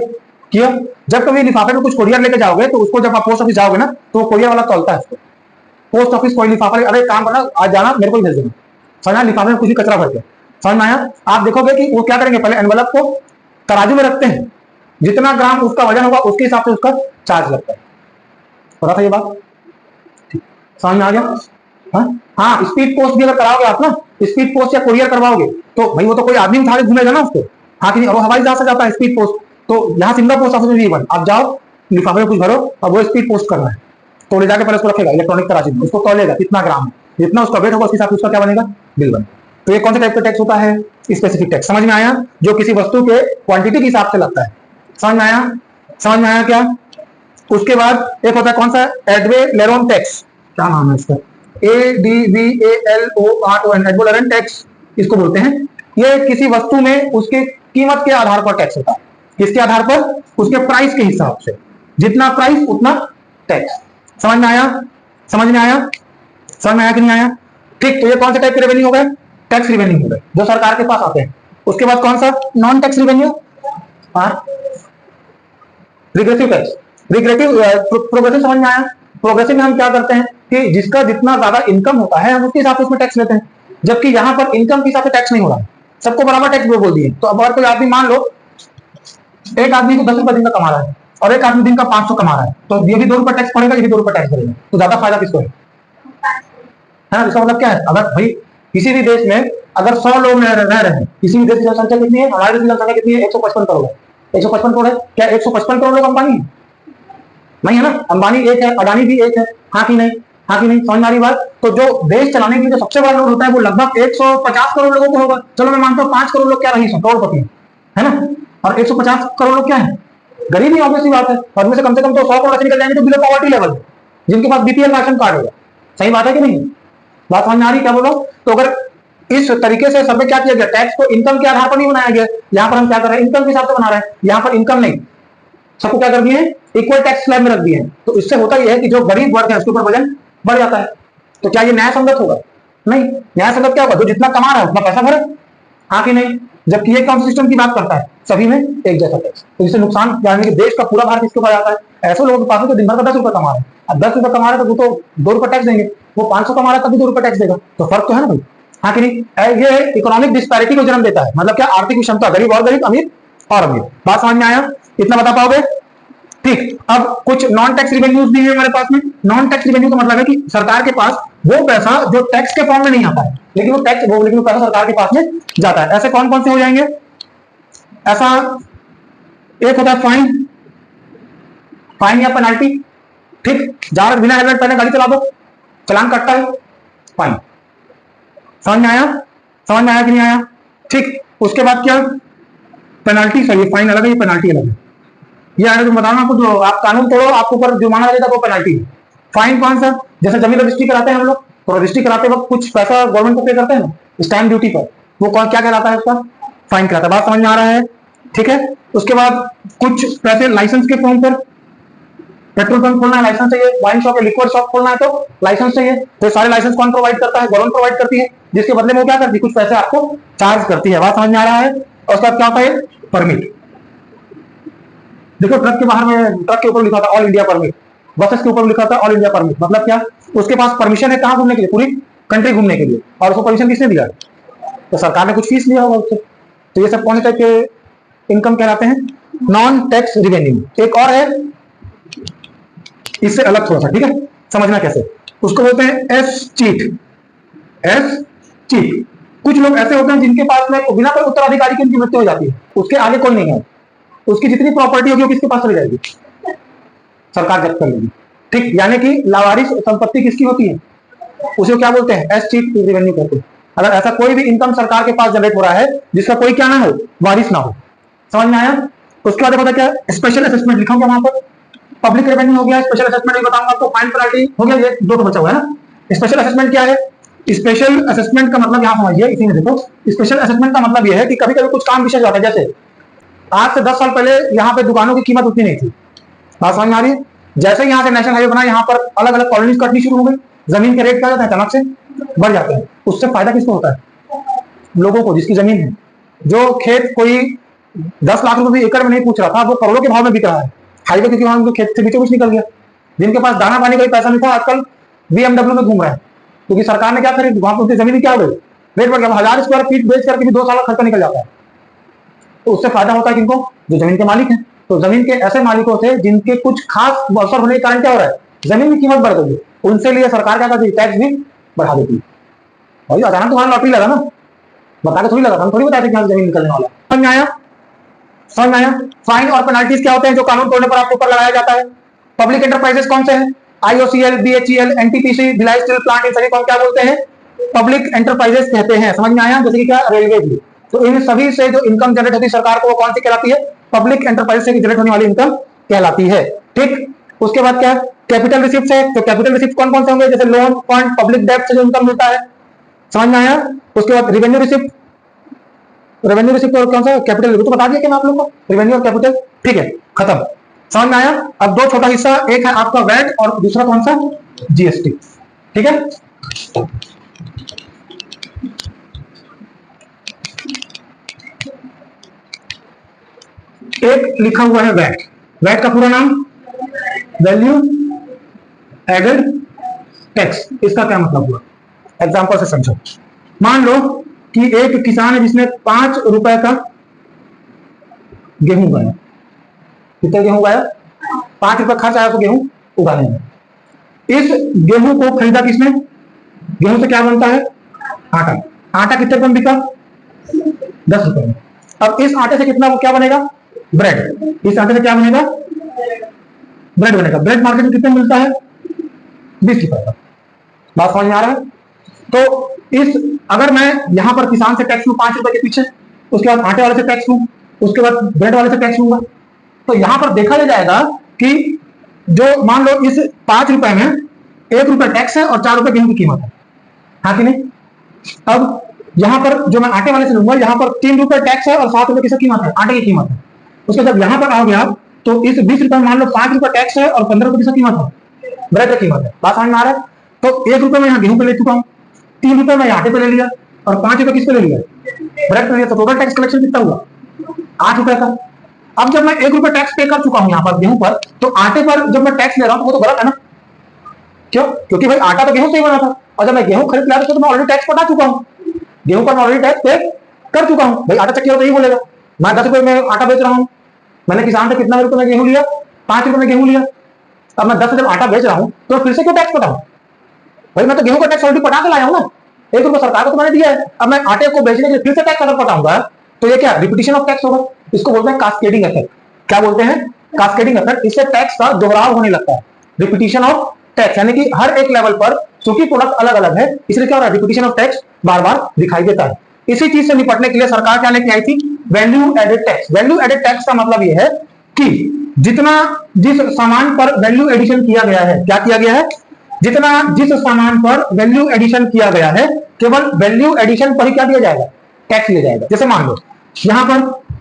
किया, जब कभी लिफाफे में कुछ कुरियर लेके जाओगे तो उसको जब आप पोस्ट ऑफिस जाओगे ना तो वो कुरियर वाला तौलता है उसको, पोस्ट ऑफिस कोई लिफाफा, अरे काम करना, आज जाना मेरे को ही भेज देना, समझना, लिफाफे में कुछ भी कचरा भर के, समझ में आया? आप देखोगे कि वो क्या करेंगे, पहले एनवलप को तराजू में रखते हैं, जितना ग्राम उसका वजन होगा उसके हिसाब से उसका चार्ज लगता है। पता था ये बात? समझ में आ गया? हाँ, स्पीड पोस्ट भी अगर कराओगे आप ना, स्पीड पोस्ट या कुरियर करवाओगे तो भाई वो तो कोई आदमी उठा के घूमेगा ना उसको, हाँ कि नहीं? और हवाई जहाज से जाता है स्पीड पोस्ट, तो यहाँ सिंगल पोस्ट ऑफिस में भी बन, आप जाओ लिफाफे में कुछ भरो, अब वो स्पीड पोस्ट करना है तो ले जाके पहले उसको रखेगा इलेक्ट्रॉनिक तराजू में, उसको तौलेगा कितना ग्राम है, जितना उसका वेट होगा उसके साथ उसका क्या बनेगा, बिल बनेगा। तो ये कौन सा टाइप का टैक्स होता है, स्पेसिफिक टैक्स। समझ में आया? जो किसी वस्तु के क्वांटिटी के हिसाब से लगता है। समझ में आया? समझ में आया क्या? उसके बाद एक होता है कौन सा, एडवेलेरोन टैक्स, क्या नाम है इसका, ADVALORON, एडवेलेरोन टैक्स इसको बोलते हैं। ये किसी वस्तु में उसके कीमत के आधार पर टैक्स होता है, किसके आधार पर, उसके प्राइस के हिसाब से, जितना प्राइस उतना टैक्स। समझ में आया? समझ में आया? समझ में आया कि नहीं आया? ठीक, तो ये कौन सा टाइप के रेवेन्यू हो गए, टैक्स रेवेन्यू हो गए, जो सरकार के पास आते हैं। उसके बाद कौन सा, non tax revenue, regressive tax. Regressive, progressive समझ में आया? प्रोग्रेसिव में हम क्या करते हैं कि जिसका जितना ज्यादा इनकम होता है हम उसके हिसाब से उसमें टैक्स लेते हैं, जबकि यहाँ पर इनकम के हिसाब से टैक्स नहीं हो रहा है, सबको बराबर टैक्स बोल दिए। तो अब अगर कोई आदमी, मान लो एक आदमी को 10 रुपए दिन का कमा रहा है और एक आदमी दिन का 500 कमा रहा है, तो ये भी 2 रुपए टैक्स पड़ेगा, ये भी 2 रुपए टैक्स पड़ेगा, तो ज्यादा फायदा किसको है ना? इसका मतलब क्या है, अगर भाई किसी भी देश में अगर 100 लोग रह रहे हैं, किसी भी देश की जनसंख्या कितनी है, हमारे देश की जनसंख्या कितनी है, 155 करोड़ है। 155 करोड़ है, क्या 155 करोड़ लोग अंबानी नहीं है ना? अंबानी एक है, अडानी भी एक है, हाँ कि नहीं? हाँ कि नहीं, समझ में आ रही बात। तो जो देश चलाने के लिए जो सबसे बड़ा लोड होता है वो लगभग 150 करोड़ लोगों को होगा। चलो मैं मानता हूँ 5 करोड़ लोग क्या रही करोड़पति है ना, और 150 करोड़ लोग क्या है, गरीब ही, ऑब्वियस सी बात है। और में से कम तो 100 करोड़ ऐसे निकल जाएंगे जो बिलो पॉवर्टी लेवल, जिनके पास बीपीएल राशन कार्ड होगा। सही बात है कि नहीं, बात समझ में आ रही क्या बोलो। तो अगर इस तरीके से सर्वे क्या किया गया, टैक्स को इनकम के आधार पर नहीं बनाया गया, यहाँ पर हम क्या कर रहे हैं, इनकम के हिसाब से बना रहे हैं। यहाँ पर इनकम नहीं, सबको क्या कर दिए हैं, इक्वल टैक्स स्लैब में रख दिए हैं। तो इससे होता यह है कि जो गरीब वर्ग है उसके ऊपर वजन बढ़ जाता है। तो क्या ये न्याय संगत होगा? नहीं। न्याय संगत क्या होगा, जो जितना कमा रहा है उतना पैसा भरे, हाँ कि नहीं। जबकि ये कौन सिस्टम की बात करता है, सभी में एक जैसा टैक्स। तो इससे नुकसान यानी कि देश का पूरा भार किसके ऊपर जाता है, ऐसे लोगों के पास तो दिन भर का 10 रुपए कमा रहे हैं। अब 10 रुपए कमा रहे हैं तो वो तो 2 रुपए टैक्स देंगे, वो 500 कमा रहा है तब भी 2 रुपए टैक्स देगा। तो फर्क तो है ना भाई, हाँ कि नहीं। ये इकोनॉमिक डिस्पैरिटी को जन्म देता है, मतलब क्या, आर्थिक विषमता, गरीब और गरीब, अमीर और अमीर। बात समझ में आया, इतना बता पाओगे? ठीक। अब कुछ नॉन टैक्स रिवेन्यूज भी है हमारे पास में। नॉन टैक्स रिवेन्यू का मतलब है कि सरकार के पास वो पैसा जो टैक्स के फॉर्म में नहीं आता है, लेकिन वो पैसा सरकार के पास में जाता है। ऐसे कौन कौन से हो जाएंगे? ऐसा एक होता है फाइन, फाइन या पेनाल्टी। ठीक, ज्यादा बिना हेलमेट पहने गाड़ी चला दो, चलान कटता है, फाइन। समझ में आया, समझ में आया कि नहीं आया? ठीक। उसके बाद क्या, पेनाल्टी। सही, फाइन अलग है, ये पेनाल्टी अलग है। ये आगे तुम बताना आपको, जो आप कानून तोड़ो आपको ऊपर जुर्माना लगेगा वो पेनाल्टी। फाइन कौन सा, जैसे जमीन रजिस्ट्री कराते हैं हम लोग, तो रजिस्ट्री कराते वक्त कुछ पैसा गवर्नमेंट को पे करते हैं ना स्टैंप ड्यूटी पर, वो कौन क्या कहलाता है, उसका फाइन कहलाता है। बात समझ में आ रहा है? ठीक है। उसके बाद कुछ पैसे लाइसेंस के फॉर्म पर, पेट्रोल पंप खोलना है लाइसेंस चाहिए, वाइन शॉप या लिक्विड शॉप खोलना है तो लाइसेंस चाहिए। तो सारे लाइसेंस कौन प्रोवाइड करता है, गवर्नमेंट प्रोवाइड करती है, जिसके बदले में वो क्या करती है, कुछ पैसे आपको चार्ज करती है। बात समझ में आ रहा है? और उसके बाद क्या होता है, परमिट। देखो ट्रक के बाहर में, ट्रक के ऊपर लिखा था ऑल इंडिया परमिट, बसेस के ऊपर लिखा था ऑल इंडिया परमिट। मतलब क्या, उसके पास परमिशन है कहां घूमने के लिए, पूरी कंट्री घूमने के लिए। और उसको परमिशन किसने दिया, तो सरकार ने कुछ फीस लिया होगा उससे। तो ये सब कौन टाइप के इनकम कहलाते हैं, नॉन टैक्स रिवेन्यू। एक और है इससे अलग थोड़ा सा, ठीक है, समझना कैसे, उसको बोलते हैं एस चीट। S cheat. कुछ लोग ऐसे होते हैं जिनके पास में बिना कोई उत्तराधिकारी की उनकी मृत्यु हो जाती है, उसके आगे कोई नहीं है, उसकी जितनी प्रॉपर्टी होगी वो किसके पास चली जाएगी, सरकार जब्त कर लेगी। ठीक, यानी कि लावारिस संपत्ति किसकी होती है, उसे क्या बोलते हैं, एस चीट रिवेन्यू कहते हैं। अगर ऐसा कोई भी इनकम सरकार के पास जनरेट हो रहा है जिसका कोई क्या ना हो, वारिस ना हो। समझ में आया? उसके बाद पता क्या, स्पेशल असेसमेंट लिखा वहां पर, पब्लिक रेवेन्यू हो गया, स्पेशल असेसमेंट नहीं बताऊंगा आपको, फाइन पेनल्टी हो गया, ये दो तो बचा हुआ है ना। स्पेशल असेसमेंट क्या है, स्पेशल असेसमेंट का मतलब यहां समझिए, इसी में देखो, स्पेशल असेसमेंट का मतलब यह है कि कभी कभी कुछ काम विशेष होता है। जैसे आज से 10 साल पहले यहाँ पे दुकानों की कीमत उतनी नहीं थी, बात समझ में आ रही है। जैसे यहाँ से नेशनल हाईवे बना, यहाँ पर अलग अलग कॉलोनीज कटनी शुरू हो गई, जमीन के रेट क्या जाते हैं, अचानक से बढ़ जाते हैं। उससे फायदा किसको होता है, लोगों को, जिसकी जमीन है। जो खेत कोई 10 लाख रुपए एकड़ में नहीं पूछ रहा था, वो करोड़ों के भाव में बिक रहा है, हाईवे क्योंकि वहां तो खेत से बीचों बीच निकल गया। जिनके पास दाना पानी का पैसा नहीं था, आजकल BMW में घूम रहा है, क्योंकि सरकार ने क्या करी, वहां पर जमीन क्या हो गई, रेट बढ़ गया। 1000 स्क्वायर फीट बेच करके भी 2 साल का खर्चा निकल जाता है। तो उससे फायदा होता है किनको, जो जमीन के मालिक हैं। तो जमीन के ऐसे मालिकों से जिनके कुछ खास अवसर होने के कारण क्या हो रहा है, जमीन की कीमत बढ़ गई, उनसे लिए सरकार क्या करती है, टैक्स भी बढ़ा देती है। और अचानक तुम्हारा लॉटरी लगा ना, बता के थोड़ी लगा था, हम थोड़ी बताते कि जमीन निकलने वाला। समझ में आया, समझ में आया। फाइन और पेनाल्टीज क्या होते हैं जो कानून तोड़ने पर आपके ऊपर लगाया जाता है। पब्लिक एंटरप्राइजेस कौन से हैं, IOCL, BHEL, NTPC, Bhilai steel plant, इन सभी को क्या बोलते हैं, पब्लिक एंटरप्राइजेस कहते हैं। समझ में आया, जैसे कि क्या, रेलवे भी। तो इन सभी से जो इनकम जनरेट होती है सरकार को, वो कौन सी कहलाती है, पब्लिक एंटरप्राइज से जनरेट होने वाली इनकम कहलाती है। ठीक। उसके बाद क्या, कैपिटल रिसिप्ट है। तो कैपिटल रिसिप्ट कौन कौन से होंगे, जैसे लोन, फंड, पब्लिक डेब्ट से जो इनकम मिलता है। समझ में आया। उसके बाद रेवेन्यू रिसिप्ट, रेवेन्यू रिसिप्ट और कौन सा, कैपिटल रिसिप्ट, तो बता दिया क्या आप लोग को, रेवेन्यू और कैपिटल। ठीक है, खत्म। समझ में आया। अब दो छोटा हिस्सा, एक है आपका वैट और दूसरा कौन सा, GST। ठीक है, एक लिखा हुआ है वैट। वैट का पूरा नाम वैल्यू एडेड टैक्स। इसका क्या मतलब हुआ, एग्जांपल से समझो। मान लो कि एक किसान है जिसने 5 रुपए का गेहूं उगाया। कितना गेहूं उगाया, 5 रुपए खर्च आया तो गेहूं उगाने में। इस गेहूं को खरीदा किसने, गेहूं से क्या बनता है, आटा। आटा कितने रुपए में बिका, 10 रुपए में। अब इस आटे से कितना क्या बनेगा, ब्रेड। इस आटे से क्या बनेगा, ब्रेड बनेगा। ब्रेड मार्केट में कितने मिलता है, 20 रुपए का। बात समझ में आ रहा है? तो इस अगर मैं यहां पर किसान से टैक्स लूं 5 रुपए के पीछे, उसके बाद आटे वाले से टैक्स लूं, उसके बाद ब्रेड वाले से टैक्स लूंगा, तो यहां पर देखा जाएगा कि जो मान लो इस 5 रुपए में 1 रुपए टैक्स है और 4 रुपए गेहूं की कीमत है, हाँ कि नहीं? अब यहां पर जो मैं आटे वाले से लूंगा, यहां पर 3 रुपए टैक्स है और 7 रुपए किसकी कीमत है? आटे की कीमत है। उसके जब यहां पर आ गया तो इस 20 रुपए में मान लो 5 रुपए टैक्स है और 15 रुपए किसकी कीमत है? ब्रेड की कीमत है। बात समझ में आ रहा है? तो 1 रुपए में यहाँ गेहूं पे ले चुका हूँ, 3 रुपए में आटे पे ले लिया और 5 रुपए किस पे ले लिया? ब्रेड पे लिया। तो टोटल टैक्स कलेक्शन कितना हुआ? 8 रुपए का। अब जब मैं 1 रुपए टैक्स पे कर चुका हूं यहाँ पर गेहूं पर, तो आटे पर जब मैं टैक्स ले रहा हूं तो वो तो गलत है ना? क्यों? क्योंकि भाई आटा तो गेहूं से ही बना था और जब मैं गेहूं खरीद लाया तो मैं ऑलरेडी टैक्स पटा चुका हूं, गेहूं पर मैं ऑलरेडी टैक्स पे कर चुका हूं। भाई आटा चक्की तो यही बोलेगा, मैं 10 रुपए में आटा बेच रहा हूं, मैंने किसान से कितना रुपए में गेहूं लिया? 5 रुपए में गेहूं लिया। अब मैं 10 जब आटा बेच रहा हूं तो फिर से क्यों टैक्स पटाऊं? भाई मैं तो गेहूं का टैक्स ऑलरेडी पटा के लाया हूं ना, 1 रुपए सरकार को तो मैंने दिया है। अब मैं आटे को बेचने के लिए फिर से टैक्स अगर पटाऊंगा तो ये क्या रिपीटिशन ऑफ टैक्स होगा। इसको बोलते हैं कास्केडिंग इफेक्ट। क्या बोलते हैं? Cascading effect. इससे टैक्स का दोहराव होने लगता है, रिपीटिशन ऑफ टैक्स, यानी कि हर एक लेवल पर चूंकि प्रोडक्ट अलग अलग है इसलिए क्या हो रहा है? रिपीटिशन ऑफ टैक्स बार बार दिखाई देता है। इसी चीज से निपटने के लिए सरकार क्या लेके आई थी? Value added tax. Value added tax का मतलब यह है कि जितना जिस सामान पर वैल्यू एडिशन किया गया है, क्या किया गया है? जितना जिस सामान पर वैल्यू एडिशन किया गया है, केवल वैल्यू एडिशन पर ही क्या दिया जाएगा? टैक्स लिया जाएगा। जैसे मान लो यहां पर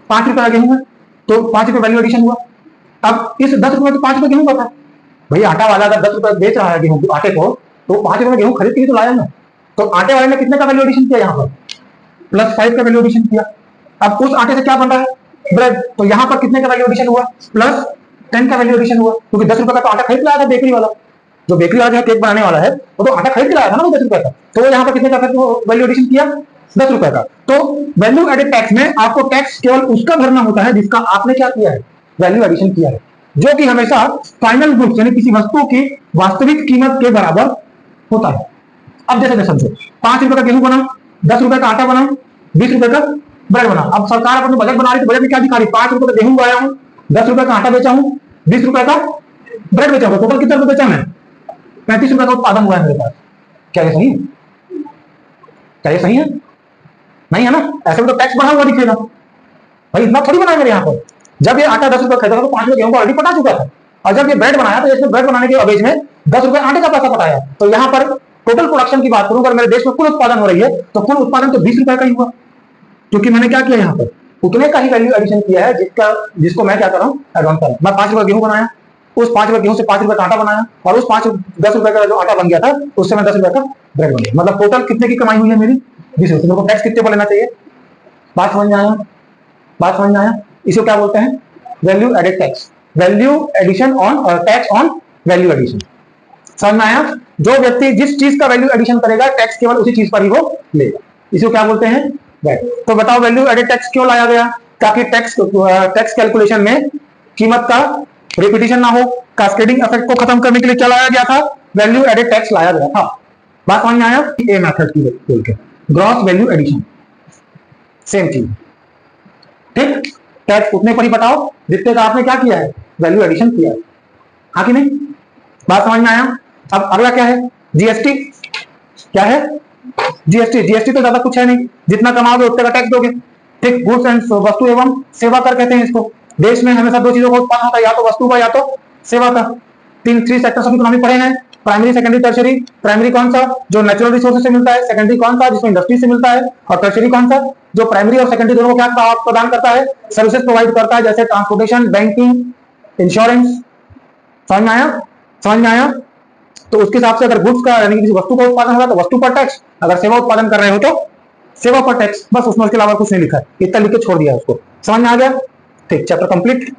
5 रुपए का गेहूं है तो 5 रुपए वैल्यू एडिशन हुआ। अब इस 10 रुपए के 5 रुपए गेहूं का था, भाई आटा वाला अगर 10 रुपए बेच रहा है गेहूं आटे को, तो 5 रुपए में गेहूं खरीद के तो लाया ना, तो आटे वाले ने कितने का वैल्यू एडिशन किया? यहाँ पर +5 का वैल्यू एडिशन किया। अब उस आटे से क्या बन रहा है? ब्रेड। तो यहाँ पर कितने का वैल्यू एडिशन हुआ? +10 का वैल्यू एडिशन हुआ, क्योंकि 10 रुपए का तो आटा खरीद लाया था बेकरी वाला, जो बेकरी वाला केक बनाने वाला है वो तो आटा खरीद के लाया था ना 10 रुपए का, तो यहाँ पर कितने का वैल्यू एडिशन किया? 10 रुपए का। तो वैल्यू एडेड टैक्स में आपको टैक्स केवल उसका भरना होता है जिसका आपने क्या किया है? वैल्यू एडिशन किया है, जो कि हमेशा फाइनल गुड्स यानी किसी वस्तु की वास्तविक कीमत के बराबर होता है। अब जैसे समझो 5 रुपए का गेहूं बना, 10 रुपए का आटा बना, 20 रुपए का ब्रेड बना। अब सरकार अपने बजट बना रही, तो बजट में क्या दिखा रही? 5 रुपए का गेहूं उगाया हूं, 10 रुपए का आटा बेचा हूं, 20 रुपए का ब्रेड बेचा हूं, टोटल कितना रुपए बेचा मैं? 35 रुपए का उत्पादन हुआ है मेरे पास। क्या ये सही है? क्या ये सही है? नहीं है ना? ऐसे में तो टैक्स बढ़ा हुआ दिखेगा। भाई इतना थोड़ी बना है मेरे यहाँ पर। जब ये आटा 10 रुपए खरीदा था तो 5 रुपए गेहूं को ऑलरेडी पटा चुका था, और जब ये ब्रेड बनाया तो इसमें ब्रेड बनाने के अवेज में 10 रुपए आटे का पैसा पटाया। तो यहाँ पर टोटल प्रोडक्शन की बात करूं, अगर मेरे देश में कुल उत्पादन हो रही है तो कुल उत्पादन तो 20 रुपए का ही हुआ, क्योंकि मैंने क्या किया यहाँ पर? उतने का ही वैल्यू एडिशन किया है जिसको मैं क्या कर रहा हूँ? एडवांस कर रहा हूँ। मैं 5 रुपए गेहूं बनाया, उस 5 रुपए गेहूं से 5 रुपए का आटा बनाया, और उस 10 रुपए का जो आटा बन गया था उससे मैं 10 रुपए का ब्रेड बन गया। मतलब टोटल कितने की कमाई हुई है मेरी? 20 रुपए। मेरे को टैक्स कितने पर लेना चाहिए? बात समझ में आया? बात समझ में आया? इसे क्या बोलते हैं? Value added tax. Value addition on tax on value addition. समझ में आया? जो व्यक्ति जिस चीज का वैल्यू एडिशन करेगा टैक्स केवल उसी चीज पर ही वो लेगा। इसे क्या बोलते हैं? वैट। तो बताओ वैल्यू एडेड टैक्स क्यों लाया गया? ताकि टैक्स कैलकुलेशन में कीमत का रिपीटिशन ना हो। कास्केडिंग इफेक्ट को खत्म करने के लिए क्या लाया गया था? वैल्यू एडेड टैक्स लाया गया था। बात समझ में आया? ए मेथड की बोल के ग्रॉस वैल्यू एडिशन, सेम चीज। ठीक, टैक्स उतने पर ही बताओ जितने का आपने क्या किया है? वैल्यू एडिशन किया है, हाँ कि नहीं? बात समझ में आया? अब अगला क्या है? जीएसटी। क्या है? जीएसटी। जीएसटी तो ज्यादा कुछ है नहीं, जितना कमाओगे उतने का टैक्स दोगे। ठीक, गुड्स एंड वस्तु एवं सेवा कर कहते हैं इसको। देश में हमेशा 2 चीजों का उत्पादन होता है, या तो वस्तु का या तो सेवा का। 3 सेक्टर्स ऑफ इकोनॉमी पढ़े हैं, प्राइमरी, सेकेंडरी, टर्शरी। प्राइमरी कौन सा? जो नेचुरल रिसोर्सेज से मिलता है। सेकेंडरी कौन सा? जिसमें इंडस्ट्री से मिलता है। और टर्शरी कौन सा? जो प्राइमरी और सेकेंडरी दोनों को क्या प्रदान करता है? सर्विसेज प्रोवाइड करता है, जैसे ट्रांसपोर्टेशन, बैंकिंग, इंश्योरेंस। समझ में आया? समझ में आया? तो उसके हिसाब से अगर गुड्स का यानी किसी वस्तु का उत्पादन होगा तो वस्तु पर टैक्स, अगर सेवा उत्पादन कर रहे हो तो सेवा पर टैक्स। बस उसमें उसके अलावा कुछ नहीं लिखा है, इतना लिख के छोड़ दिया उसको। समझ में आ गया? ठीक, चैप्टर कंप्लीट।